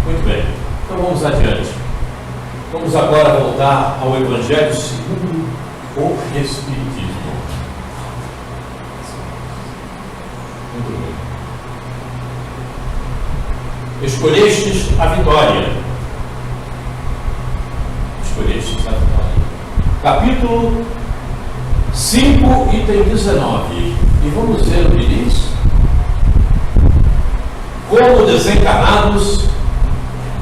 A: Muito bem, então vamos adiante. Vamos agora voltar ao Evangelho segundo o Espiritismo. Muito bem. Escolhestes a vitória. Escolhestes a vitória. Capítulo 5, item 19. E vamos ver o que diz. Como desencarnados,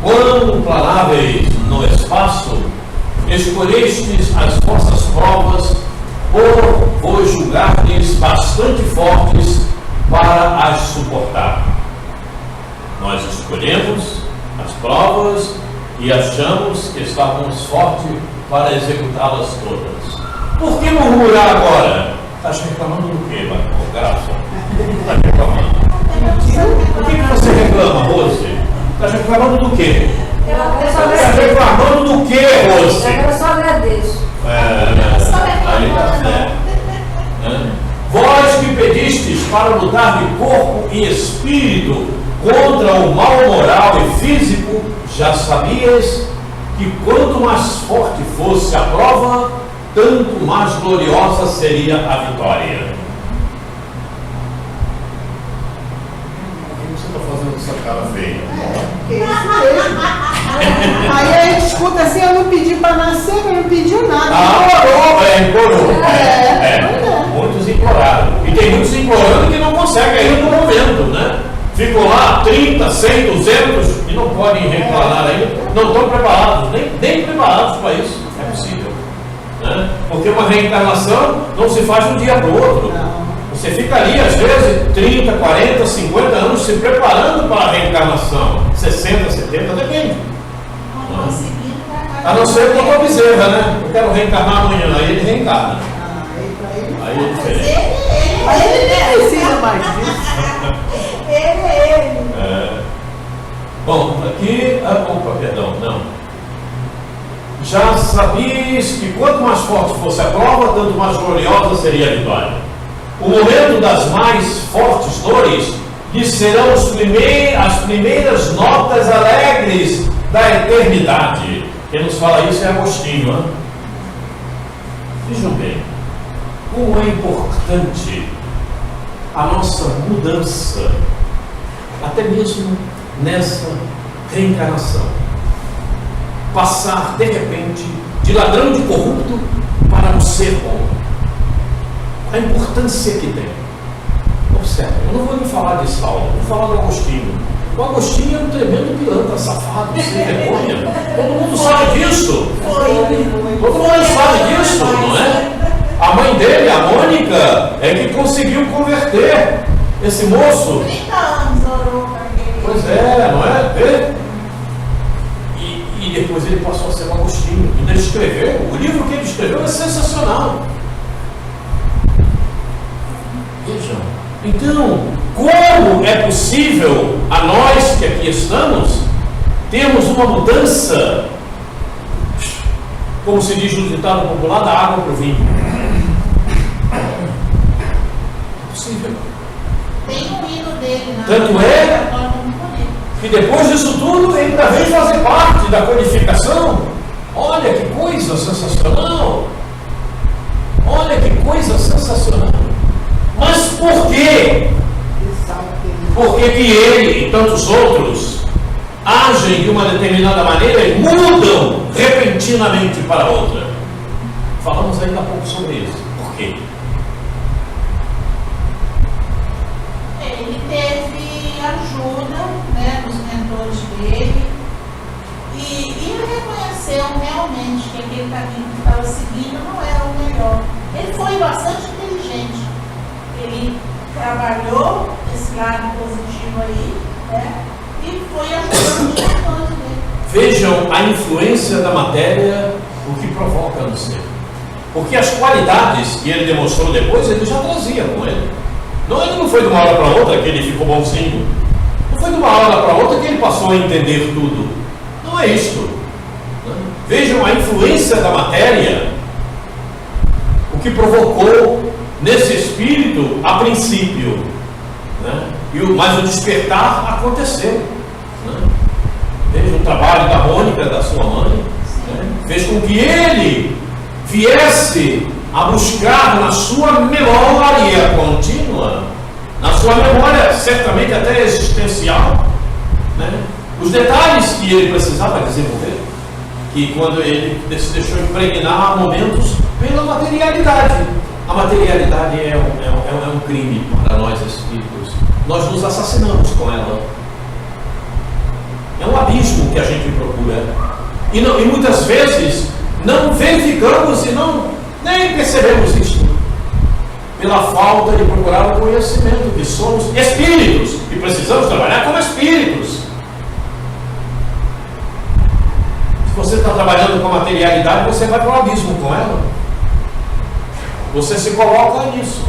A: quando planáveis no espaço, escolhestes as vossas provas por vos julgardes bastante fortes para as suportar. Nós escolhemos as provas e achamos que estávamos fortes para executá-las todas. Por que murmurar agora? Estás reclamando do quê, Garçom? Estás reclamando? O que você reclama, Rose? Estás reclamando do quê? Estás reclamando do quê, Rose?
E: Eu só agradeço.
A: Aí está certo. Vós que pedistes para lutar de corpo e espírito contra o mal moral e físico, já sabias que quanto mais forte fosse a prova, tanto mais gloriosa seria a vitória. Por que você está fazendo essa cara feia?
B: Que isso mesmo. Aí a gente escuta assim, eu não pedi para nascer, mas não pediu nada.
A: Implorou. Muitos imploraram. E tem muitos implorando que não conseguem ainda no momento, né? Ficam lá 30, 100, 200 e não podem reencarnar ainda. Não estão preparados, nem preparados para isso. É possível. Né? Porque uma reencarnação não se faz de um dia para o outro. Você fica ali, às vezes, 30, 40, 50 anos se preparando para a reencarnação. 60, 70, depende. A não ser como a Bezerra, né? Eu quero reencarnar amanhã, aí ele reencarna. Aí é diferente.
B: Aí ele nem precisa mais disso.
A: Bom, aqui. Opa, perdão, não. Já sabias que quanto mais forte fosse a prova, tanto mais gloriosa seria a vitória. O momento das mais fortes dores lhes serão as primeiras notas alegres da eternidade. Quem nos fala isso é Agostinho. Hein? Vejam bem, como é importante a nossa mudança, até mesmo nessa reencarnação. Passar, de repente, de ladrão de corrupto para um ser bom. A importância que tem. Observe, eu não vou lhe falar de Saulo, vou falar do Agostinho. O Agostinho é um tremendo pilantra, safado, sem vergonha. Todo mundo sabe disso. Todo mundo sabe disso, não é? A mãe dele, a Mônica, é que conseguiu converter esse moço.
C: 30 anos orou para ele.
A: Pois é, não é? E depois ele passou a ser um Agostinho. Ainda escreveu, o livro que ele escreveu é sensacional. Vejam. Então, como é possível a nós que aqui estamos termos uma mudança, como se diz no ditado popular, da água para o vinho? É possível.
C: Tem um hino dele na
A: Tanto é que depois disso tudo ele ainda vem fazer parte da codificação. Olha que coisa sensacional! Olha que coisa sensacional! Mas por quê? Porque que ele e tantos outros agem de uma determinada maneira e mudam repentinamente para outra? Falamos ainda há pouco sobre isso. Por quê?
C: Ele teve ajuda, né, dos mentores dele e ele reconheceu realmente que aquele caminho que estava seguindo não era o melhor. Ele foi bastante inteligente trabalhou esse lado positivo aí, né? E foi ajudando os irmãos dele.
A: Vejam a influência da matéria, o que provoca no ser. Porque as qualidades que ele demonstrou depois, ele já trazia com ele. Ele não foi de uma hora para outra que ele ficou bonzinho. Não foi de uma hora para outra que ele passou a entender tudo. Não é isto. Vejam a influência da matéria, o que provocou nesse espírito a princípio. Mas o despertar aconteceu. Veja o trabalho da Mônica, da sua mãe, fez com que ele viesse a buscar na sua memória contínua, na sua memória certamente até existencial, os detalhes que ele precisava desenvolver, que quando ele se deixou impregnar há momentos pela materialidade. A materialidade é um crime para nós espíritos. Nós nos assassinamos com ela. É um abismo que a gente procura. E muitas vezes não verificamos e nem percebemos isso. Pela falta de procurar o conhecimento, que somos espíritos e precisamos trabalhar como espíritos. Se você está trabalhando com a materialidade, você vai para o abismo com ela. Você se coloca nisso.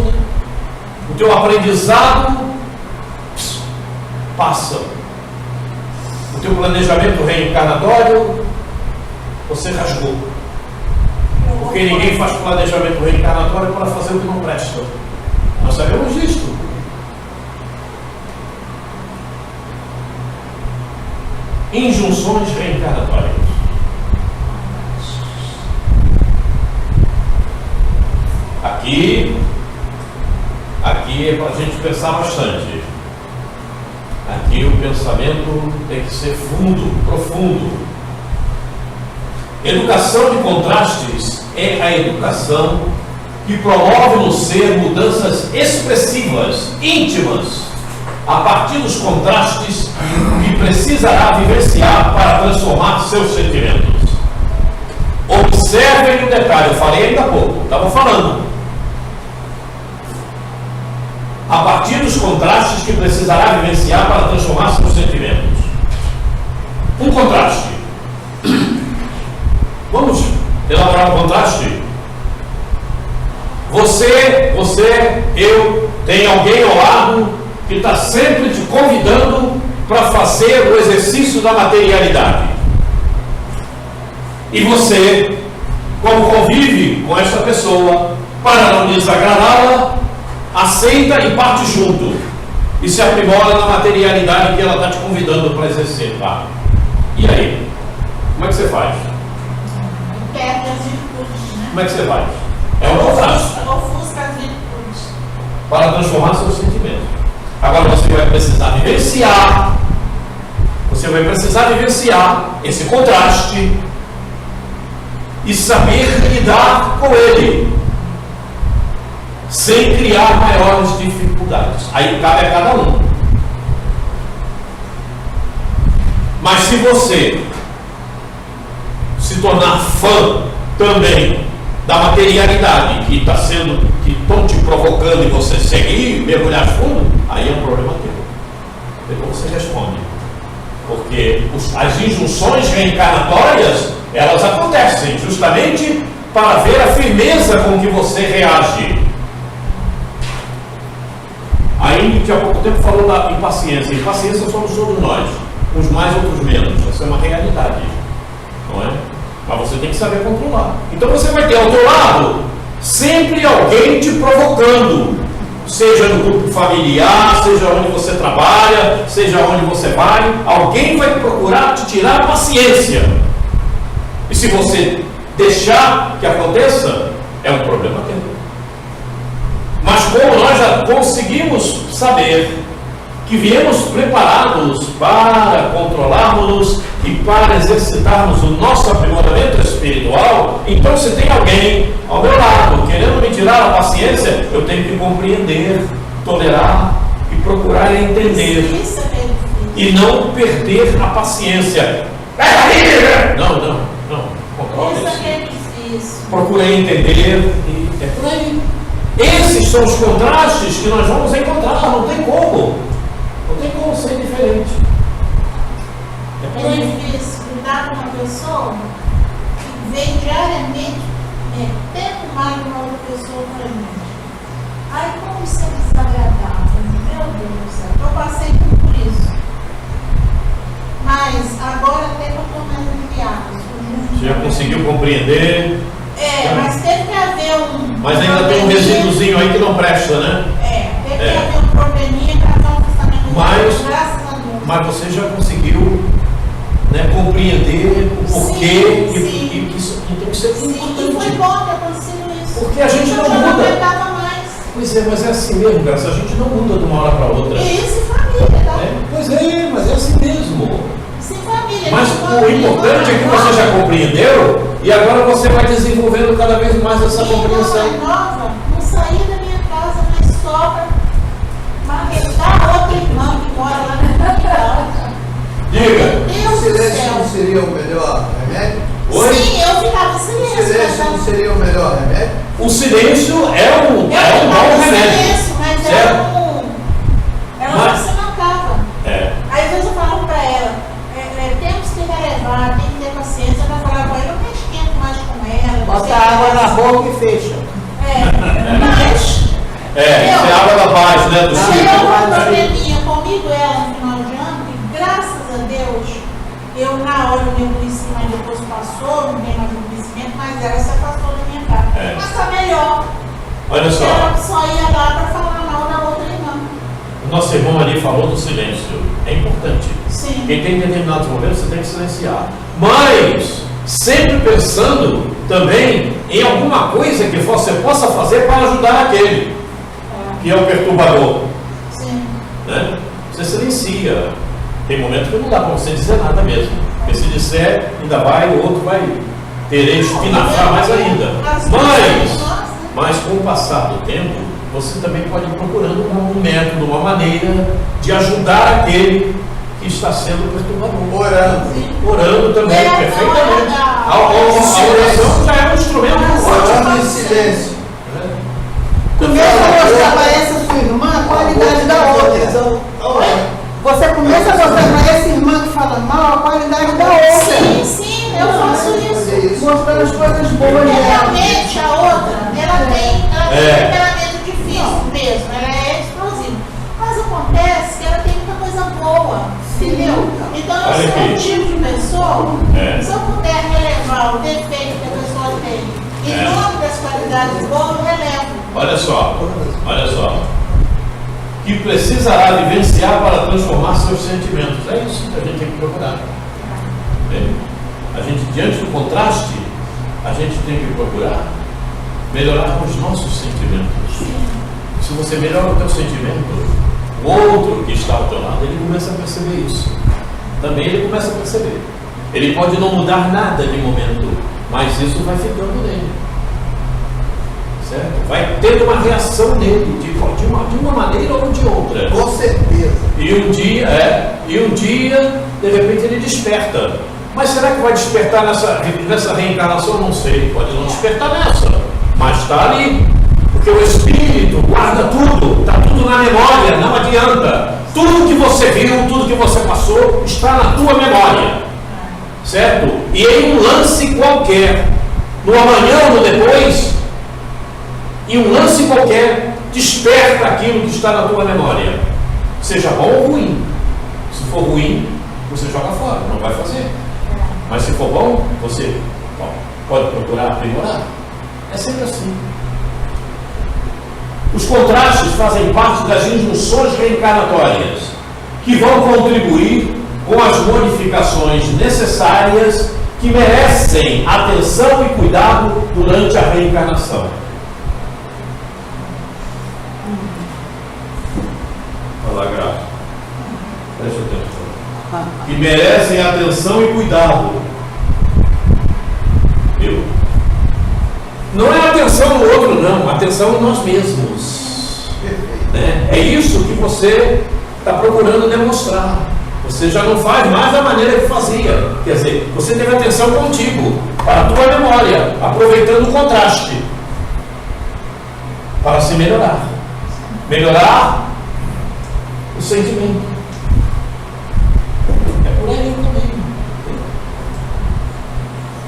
A: O teu aprendizado passa. O teu planejamento reencarnatório, você rasgou. Porque ninguém faz planejamento reencarnatório para fazer o que não presta. Nós sabemos disto. Injunções reencarnatórias. Aqui é para a gente pensar bastante. Aqui o pensamento tem que ser fundo, profundo. Educação de contrastes é a educação que promove no ser mudanças expressivas, íntimas, a partir dos contrastes que precisará vivenciar para transformar seus sentimentos. Observem o detalhe, eu falei ainda há pouco, estava falando. A partir dos contrastes que precisará vivenciar para transformar seus sentimentos. Um contraste. Vamos elaborar um contraste? Eu, tem alguém ao lado que está sempre te convidando para fazer o exercício da materialidade. E você, como convive com essa pessoa, para não desagradá-la, aceita e parte junto. E se aprimora na materialidade que ela está te convidando para exercer. Tá? E aí? Como é que você faz?
C: Perde as virtudes, né?
A: Como é que você faz? É um contraste.
C: Ofusca as virtudes.
A: Para transformar seus sentimentos. Agora você vai precisar vivenciar. Você vai precisar vivenciar esse contraste e saber lidar com ele, sem criar maiores dificuldades. Aí cabe a cada um. Mas se você se tornar fã também da materialidade que estão te provocando e você seguir, mergulhar fundo, aí é um problema teu. Depois você responde. Porque as injunções reencarnatórias, elas acontecem justamente para ver a firmeza com que você reage. Aí, que há pouco tempo falou da impaciência. Impaciência somos todos nós, uns mais, outros menos. Essa é uma realidade, não é? Mas você tem que saber controlar. Então você vai ter ao teu lado sempre alguém te provocando, seja no grupo familiar, seja onde você trabalha, seja onde você vai, alguém vai procurar te tirar a paciência. E se você deixar que aconteça, é um problema teu. Mas como nós já conseguimos saber que viemos preparados para controlarmos e para exercitarmos o nosso aprimoramento espiritual, então se tem alguém ao meu lado querendo me tirar a paciência, eu tenho que compreender, tolerar e procurar entender.
C: Isso é bem difícil.
A: E não perder a paciência. Não. Controle
C: Isso é
A: isso.
C: bem difícil.
A: Procurei entender e é por aí. Esses são os contrastes que nós vamos encontrar, não tem como. Não tem como ser diferente. É por
C: É
A: aí.
C: difícil lidar com uma pessoa que vem diariamente tendo mais de uma outra pessoa para mim. Aí como isso é desagradável, meu Deus do céu, eu passei por isso. Mas agora até que eu estou mais aliviada.
A: Você já conseguiu compreender,
C: Mas teve que haver um.
A: mas ainda tem um resíduozinho aí que não presta, né?
C: Teve que haver um probleminha para dar um testamento
A: Mas-
C: graças a Deus.
A: Mas você já conseguiu, né, compreender o porquê
C: Sim.
A: e que isso tem que ser
C: Sim, e foi
A: importante.
C: bom ter acontecido isso.
A: Porque a gente
C: eu
A: não
C: já não
A: muda.
C: aguentava mais.
A: Pois é, mas é assim mesmo, Graça. A gente não muda de uma hora para outra.
C: E isso em família, tá?
A: Pois é, mas é assim mesmo.
C: Isso em família.
A: Mas o importante é que você já compreendeu e agora você vai desenvolvendo cada vez mais essa compreensão.
C: Minha irmã mais nova não saía da minha casa, mas sobra marretar outra irmã que mora lá na capital.
A: Diga.
D: O
C: Deus do
D: silêncio não
C: céu.
D: seria o melhor remédio?
A: Oi?
C: Sim, eu ficava em
D: O
C: silêncio.
D: silêncio não seria o melhor remédio?
A: O silêncio é um
C: Eu
A: bom
C: ficava em
A: remédio.
C: silêncio, mas
A: Certo?
C: ela
A: Mas-
C: não se mancava.
A: É.
C: Aí às vezes eu falava pra ela, temos que relevar, tem que ter paciência. Ela falava, eu não me esquento mais com ela.
B: Bota água na boca e fecha.
C: Mas
A: Isso é água da paz, né? Do
C: se eu
A: ciclo.
C: uma probleminha comigo ela no final de ano, e graças a Deus, eu na hora do meu conhecimento, depois passou, não tem mais um conhecimento, mas ela se afastou da minha casa. Mas tá melhor.
A: Olha só,
C: Ela só ia lá pra falar mal da outra irmã.
A: o nosso irmão ali falou do silêncio. É importante.
C: Sim.
A: Porque tem determinados momentos você tem que silenciar. Mas, sempre pensando também em alguma coisa que você possa fazer para ajudar aquele que é o perturbador.
C: Sim.
A: Né? Você silencia. Tem momentos que não dá para você dizer nada mesmo. Porque se disser, ainda vai, o outro vai querer espinafrar mais ainda. Mas com o passar do tempo, você também pode ir procurando um método, uma maneira de ajudar aquele que está sendo perturbador. Orando também, perfeitamente. A oração já é um instrumento
D: Orando em
A: ótimo.
D: silêncio.
B: Começa a mostrar para essa sua irmã a qualidade da outra. Você começa a mostrar para essa irmã que fala mal a qualidade da outra.
C: Sim, eu faço isso.
B: Mostrando as coisas boas
C: Porque
B: dela.
C: realmente a outra, ela tem um temperamento difícil mesmo, ela é explosiva. Mas acontece que ela tem muita coisa boa, entendeu? Então eu
A: Olha
C: sou um
A: aqui.
C: tipo de pessoa, se eu puder relevar o defeito que a pessoa tem, em nome das qualidades boas, eu relevo.
A: Olha só. Que precisará vivenciar para transformar seus sentimentos. É isso que a gente tem que procurar. A gente, diante do contraste, a gente tem que procurar melhorar os nossos sentimentos. Se você melhora o teu sentimento, o outro que está ao teu lado, ele começa a perceber isso. Também ele começa a perceber. Ele pode não mudar nada de momento, mas isso vai ficando nele. Certo? Vai tendo uma reação nele, de uma maneira ou de outra.
D: Com certeza.
A: E um dia, de repente, ele desperta. Mas será que vai despertar nessa reencarnação? Não sei, pode não despertar nessa, mas está ali. Porque o Espírito guarda tudo, está tudo na memória, não adianta. Tudo que você viu, tudo que você passou, está na tua memória. Certo? E em um lance qualquer, no amanhã ou no depois, em um lance qualquer, desperta aquilo que está na tua memória. Seja bom ou ruim. Se for ruim, você joga fora, não vai fazer. Mas se for bom, você pode procurar aprimorar. É sempre assim. Os contrastes fazem parte das injunções reencarnatórias, que vão contribuir com as modificações necessárias que merecem atenção e cuidado durante a reencarnação. Fala, Graça. Preste atenção. Que merecem atenção e cuidado. Viu? Não é atenção no outro, não. Atenção em nós mesmos. Né? É isso que você está procurando demonstrar. Você já não faz mais da maneira que fazia. Quer dizer, você teve atenção contigo, para a tua memória, aproveitando o contraste. para se melhorar. Melhorar o sentimento. É por aí também.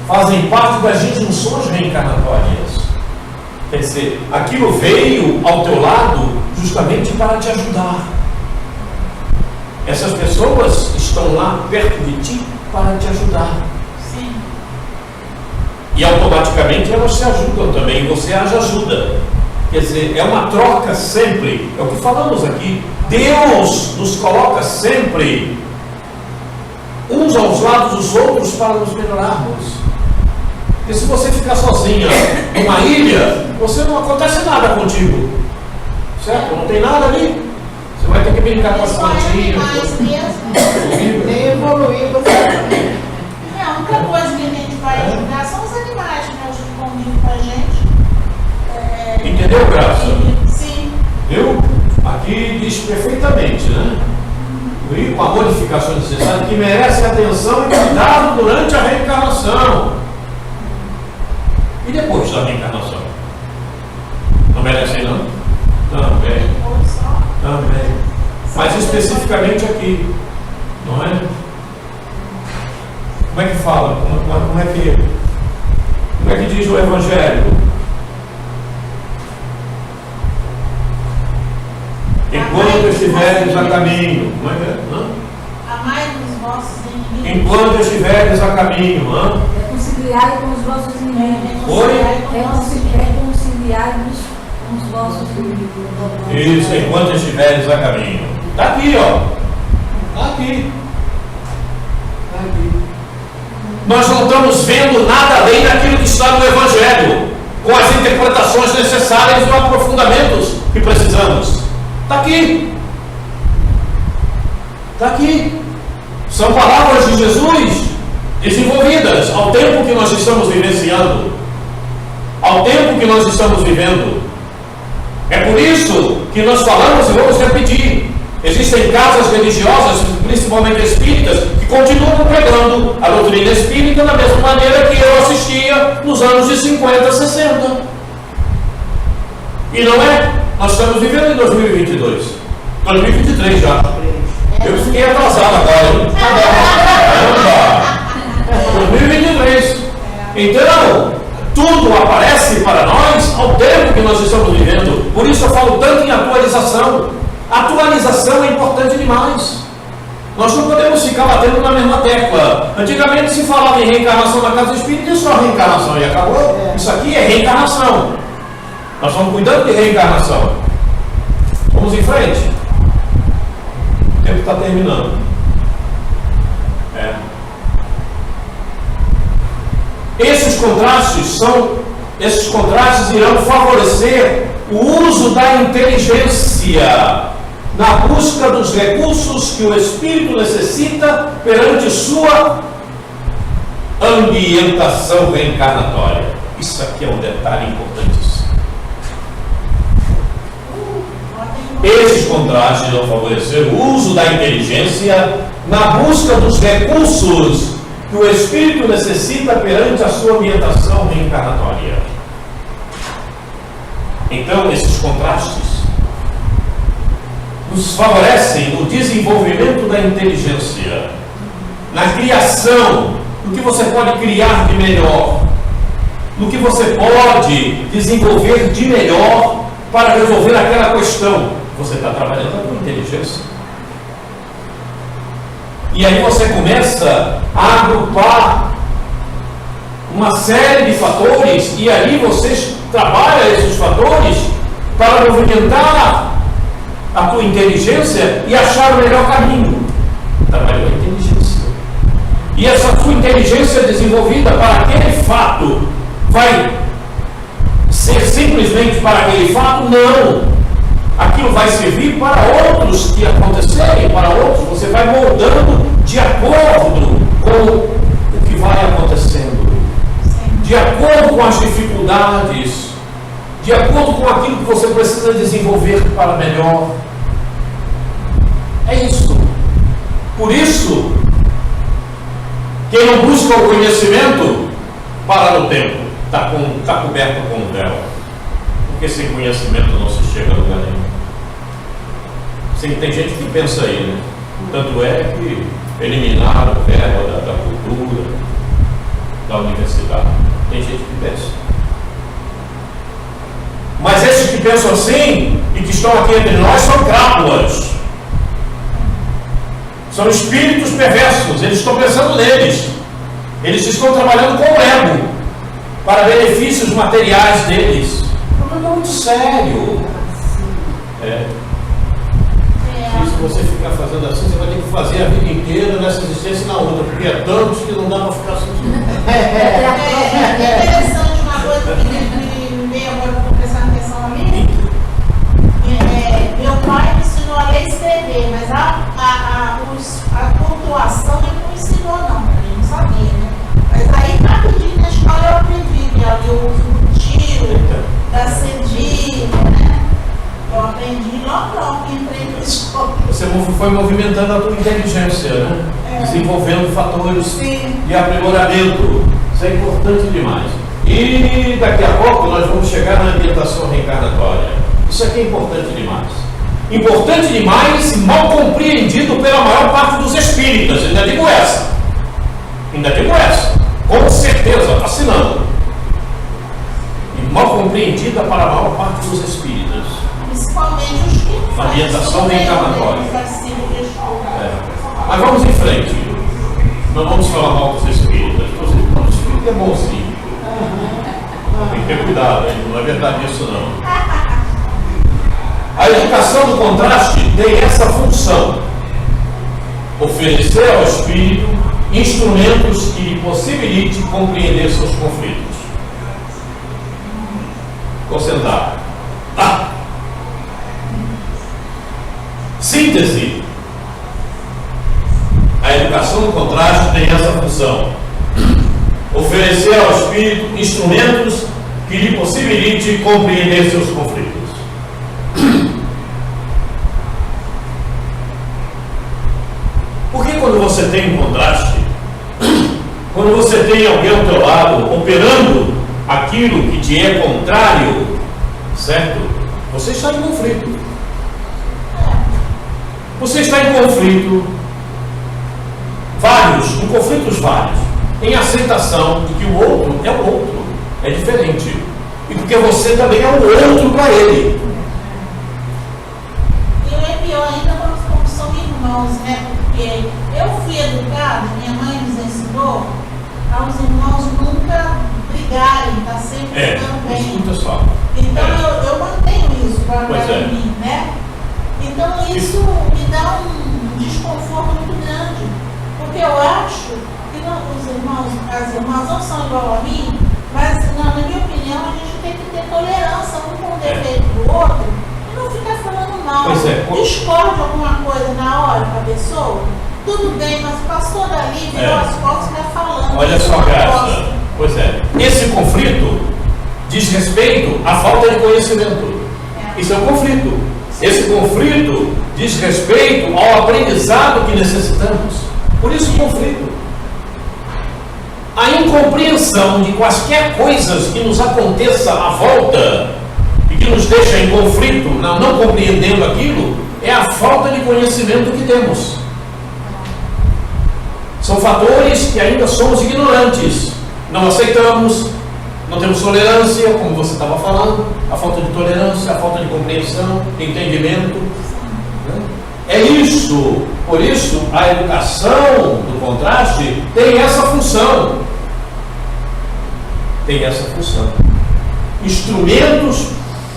A: Fazem parte das disjunções reencarnatórias. Quer dizer, aquilo veio ao teu lado justamente para te ajudar. Essas pessoas estão lá perto de ti para te ajudar.
C: Sim.
A: E automaticamente elas te ajudam também, você as ajuda. Quer dizer, é uma troca sempre, é o que falamos aqui. Deus nos coloca sempre uns aos lados dos outros para nos melhorarmos. Porque se você ficar sozinha numa ilha, você não acontece nada contigo. Certo? Não tem nada ali. Você vai ter que brincar com as plantinhas.
C: Mais mesmo.
B: Nem evoluir, você também.
C: A única coisa que a gente vai ajudar são os animais, né? Os que convivem com a gente.
A: Entendeu, Graça?
C: Sim.
A: Viu? Aqui diz perfeitamente, né? E com a modificação necessária que merece atenção e cuidado durante a reencarnação. E depois da reencarnação? Não merecem, não? Também. Também. Mas especificamente aqui, não é? Como é que fala? Como é que diz o Evangelho? Enquanto estiveres a caminho, como é que é?
C: Amai os vossos inimigos.
A: Enquanto estiveres a caminho,
E: Reconciliai com os vossos inimigos.
A: Oi?
E: Reconciliai-vos com os vossos inimigos.
A: Isso, enquanto estiveres a caminho. Está aqui, ó. Está aqui. Está aqui. Nós não estamos vendo nada além daquilo que está no Evangelho, com as interpretações necessárias e os aprofundamentos que precisamos. Está aqui. Está aqui. São palavras de Jesus desenvolvidas ao tempo que nós estamos vivenciando, ao tempo que nós estamos vivendo. É por isso que nós falamos e vamos repetir. Existem casas religiosas, principalmente espíritas, que continuam pregando a doutrina espírita da mesma maneira que eu assistia nos anos de 50, 60. E não é? Nós estamos vivendo em 2022. 2023 já. Eu fiquei atrasado agora. Caramba! 2023. Então, tudo aparece para nós ao tempo que nós estamos vivendo. Por isso eu falo tanto em atualização. Atualização é importante demais. Nós não podemos ficar batendo na mesma tecla. Antigamente se falava em reencarnação na casa espírita e só reencarnação e acabou. Isso aqui é reencarnação. Nós estamos cuidando de reencarnação. Vamos em frente. O tempo está terminando. Esses contrastes irão favorecer o uso da inteligência na busca dos recursos que o espírito necessita perante sua ambientação reencarnatória. Isso aqui é um detalhe importantíssimo. Esses contrastes irão favorecer o uso da inteligência na busca dos recursos que o espírito necessita perante a sua ambientação reencarnatória. Então, esses contrastes nos favorecem no desenvolvimento da inteligência, na criação do que você pode criar de melhor, no que você pode desenvolver de melhor para resolver aquela questão. Você está trabalhando com inteligência. E aí você começa a agrupar uma série de fatores e aí você trabalha esses fatores para movimentar a tua inteligência e achar o melhor caminho. Trabalhou a inteligência. E essa tua inteligência desenvolvida para aquele fato vai ser simplesmente para aquele fato? Não. Aquilo vai servir para outros que acontecerem, para outros. Você vai moldando de acordo com o que vai acontecendo, de acordo com as dificuldades, de acordo com aquilo que você precisa desenvolver para melhor. É isso. Por isso, quem não busca o conhecimento para no tempo, está coberto com um véu. Porque sem conhecimento não se chega a lugar nenhum. Sim, tem gente que pensa aí, né? Tanto é que eliminaram a verba da cultura, da universidade. Tem gente que pensa. Mas esses que pensam assim e que estão aqui entre nós são crápulas. São espíritos perversos. Eles estão pensando neles. Eles estão trabalhando com o ego para benefícios materiais deles. É um problema muito sério. E se você ficar fazendo assim, você vai ter que fazer a vida inteira nessa existência e na outra, porque é tantos que não dá para ficar sentindo.
C: É interessante uma coisa que me veio agora para prestar atenção a mim. Meu pai me ensinou a ler e escrever, mas a pontuação ele não ensinou não, ele não sabia, né? Mas aí rapidinho na escola eu aprendi ali o uso do tiro, da cedilha, né? Eu aprendi logo que entrei na escola.
A: Você foi movimentando a tua inteligência, né? Desenvolvendo fatores de aprimoramento. Isso é importante demais. E daqui a pouco nós vamos chegar na ambientação reencarnatória. Isso aqui é importante demais. Importante demais e mal compreendido pela maior parte dos espíritas. Ainda digo essa. Com certeza, assinando. E mal compreendida para a maior parte dos espíritas.
C: Principalmente os que
A: Ambientação reencarnatória. Mas vamos em frente. Não vamos falar mal dos espíritas. O espírito é bonzinho. Tem que ter cuidado, hein? Não é verdade isso não. A educação do contraste tem essa função: oferecer ao espírito instrumentos que lhe possibilite compreender seus conflitos. Concentrar. Síntese. A educação do contraste tem essa função: oferecer ao espírito instrumentos que lhe possibilite compreender seus conflitos. Porque quando você tem um contraste, quando você tem alguém ao teu lado operando aquilo que te é contrário, certo? Você está em conflito. Você está em conflito, em conflitos vários, em aceitação de que o outro é o outro, é diferente. E porque você também é o outro para ele.
C: E é pior ainda como são irmãos, né? Porque eu fui educada, minha mãe nos ensinou aos irmãos nunca brigarem, tá sempre ficando bem.
A: Escuta só.
C: Então eu mantenho isso para mim, né? Então isso me dá um desconforto muito grande, porque eu acho que as irmãs não são igual a mim, mas na minha opinião a gente tem que ter tolerância um com o defeito do outro e não ficar falando mal. Discorde de alguma coisa na hora com a pessoa, tudo bem, mas passou dali, virou as costas e está falando.
A: Olha só, Graça. Pois é. Esse conflito diz respeito à falta de conhecimento. Isso é um conflito. Esse conflito diz respeito ao aprendizado que necessitamos. Por isso o conflito. A incompreensão de quaisquer coisas que nos aconteça à volta e que nos deixa em conflito, não compreendendo aquilo, é a falta de conhecimento que temos. São fatores que ainda somos ignorantes. Não aceitamos, não temos tolerância, como você estava falando, a falta de tolerância, a falta de compreensão, de entendimento. É isso. Por isso, a educação do contraste tem essa função. Instrumentos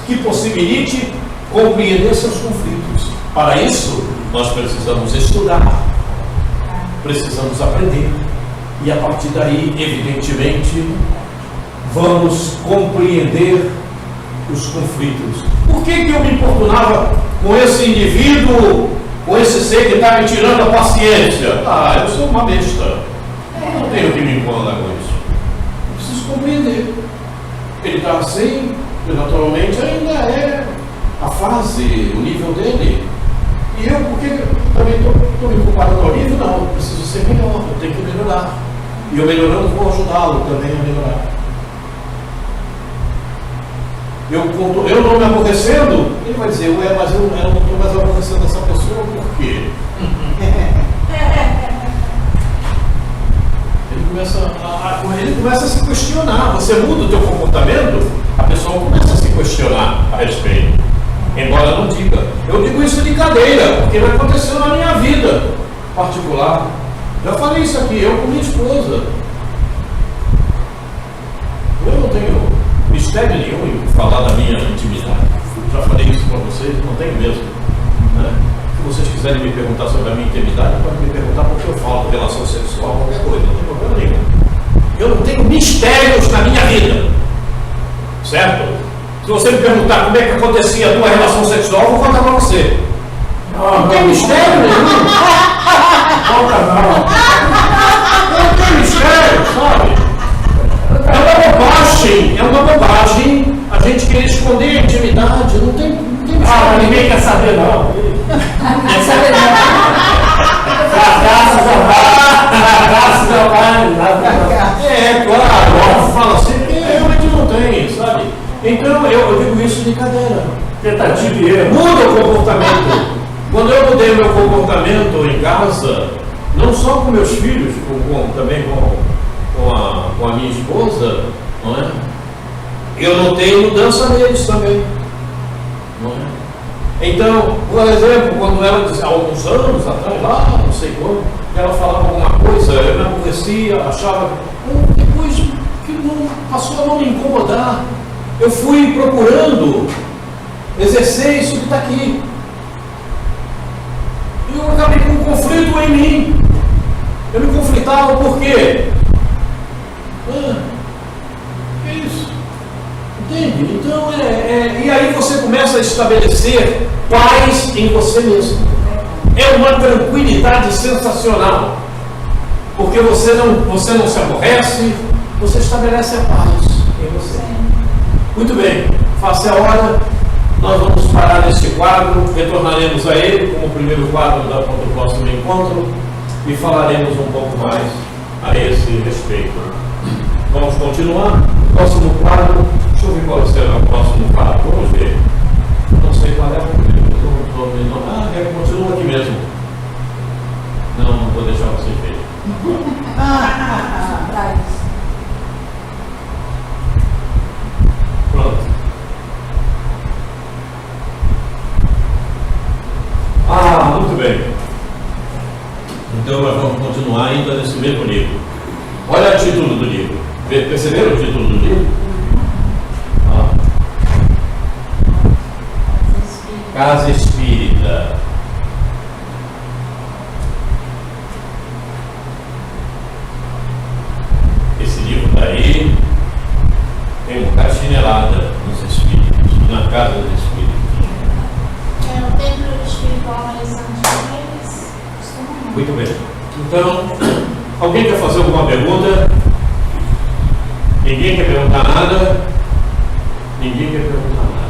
A: que possibilite compreender seus conflitos. Para isso, nós precisamos estudar, precisamos aprender. E a partir daí, evidentemente, vamos compreender os conflitos. Por que eu me importunava com esse indivíduo, com esse ser que está me tirando a paciência? Eu sou uma besta. Eu não tenho que me incomodar com isso. Eu preciso compreender. Ele está assim, e naturalmente ainda é a fase, o nível dele. E eu, porque também estou me comparando ao nível, não. Eu preciso ser melhor, eu tenho que melhorar. E eu melhorando, vou ajudá-lo também a melhorar. eu não me aborrecendo, ele vai dizer, ué, mas eu não estou mais aborrecendo essa pessoa, por quê? Ele começa a se questionar. Você muda o teu comportamento, a pessoa começa a se questionar a respeito. Embora não diga. Eu digo isso de cadeira, porque não aconteceu na minha vida particular. Já falei isso aqui, eu com minha esposa. Eu não tenho mistério nenhum em falar da minha intimidade. Já falei isso para vocês, não tenho mesmo. Né? Se vocês quiserem me perguntar sobre a minha intimidade, podem me perguntar porque eu falo de relação sexual, qualquer coisa, não tem problema nenhum. Eu não tenho mistérios na minha vida. Certo? Se você me perguntar como é que acontecia a tua relação sexual, eu vou contar para você. Não tem mistério nenhum. Não tem mistério, sabe? É uma bobagem a gente querer esconder a intimidade. Não tem mistério.
F: Ninguém quer saber, não.
E: Quer saber
F: Graças ao Pai.
A: Claro, fala assim, porque realmente não tem, sabe? Então eu digo isso de cadeira.
F: Tentativa e erro.
A: Muda o comportamento. Quando eu mudei meu comportamento em casa, não só com meus filhos, também com a minha esposa, não é? Eu notei mudança neles também. Não é? Então, por exemplo, quando ela dizia, há alguns anos atrás, lá, não sei quando, ela falava alguma coisa, eu me aborrecia, achava. Depois que passou a não me incomodar, eu fui procurando exercer isso que está aqui. E eu acabei com um conflito em mim. Eu me conflitava por quê? Que isso? Entende? Então e aí você começa a estabelecer paz em você mesmo. É uma tranquilidade sensacional. Porque você não se aborrece, você estabelece a paz em você. Muito bem, faça a hora. Nós vamos parar neste quadro, retornaremos a ele como o primeiro quadro do próximo encontro e falaremos um pouco mais a esse respeito. Vamos continuar. Próximo quadro, deixa eu ver qual será o próximo quadro, vamos ver. Não sei qual é o primeiro. Continua aqui mesmo. Não vou deixar vocês verem. Pronto. Muito bem. Então nós vamos continuar ainda nesse mesmo livro. Olha o título do livro. Perceberam o título do livro? Casa Espírita. Esse livro daí tem uma chinelada nos espíritos, na casa dos espíritos.
C: O templo espiritual em Santo eles costumam.
A: Muito bem. Então, alguém quer fazer alguma pergunta? Ninguém quer perguntar nada? Ninguém quer perguntar nada.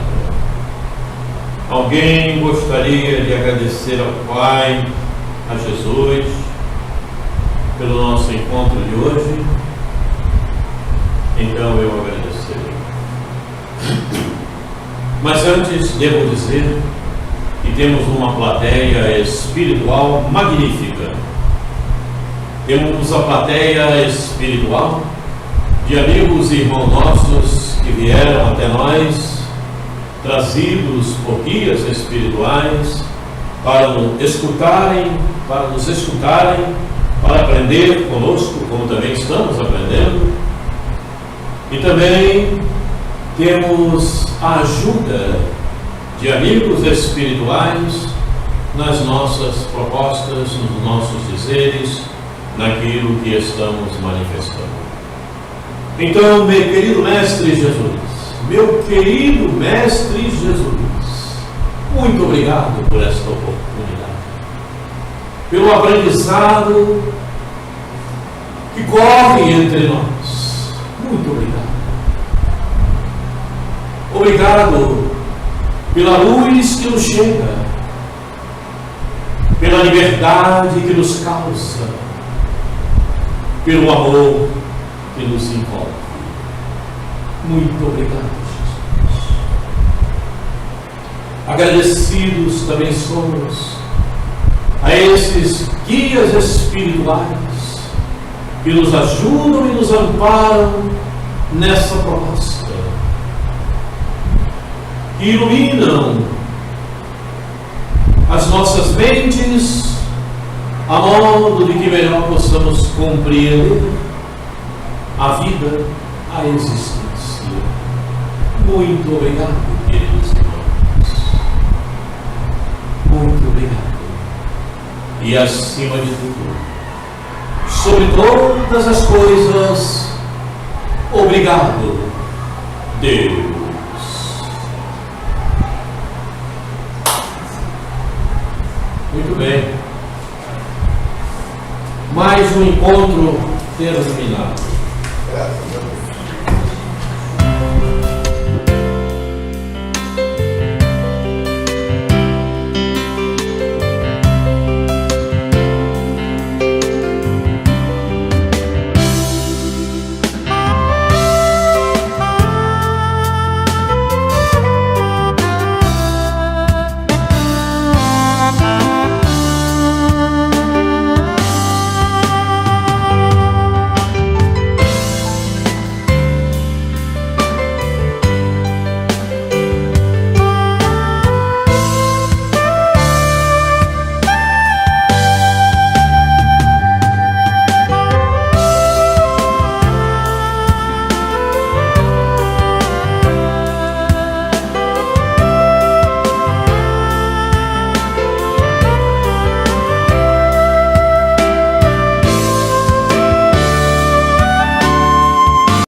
A: Alguém gostaria de agradecer ao Pai, a Jesus, pelo nosso encontro de hoje? Então eu agradecerei. Mas antes, devo dizer que temos uma plateia espiritual magnífica. Temos a plateia espiritual de amigos e irmãos nossos que vieram até nós, trazidos por guias espirituais, para nos escutarem, para aprender conosco, como também estamos aprendendo. E também temos a ajuda de amigos espirituais nas nossas propostas, nos nossos dizeres, naquilo que estamos manifestando. Então, meu querido Mestre Jesus, muito obrigado por esta oportunidade, pelo aprendizado que corre entre nós. Muito obrigado. Obrigado pela luz que nos chega, pela liberdade que nos causa, pelo amor que nos envolve. Muito obrigado, Jesus. Agradecidos também somos a esses guias espirituais que nos ajudam e nos amparam nessa proposta, que iluminam as nossas mentes a modo de que melhor possamos compreender a vida, a existência. Muito obrigado, queridos irmãos. Muito obrigado. E acima de tudo, sobre todas as coisas, obrigado, Deus. Muito bem. Mais um encontro terminado.
D: Graças a Deus.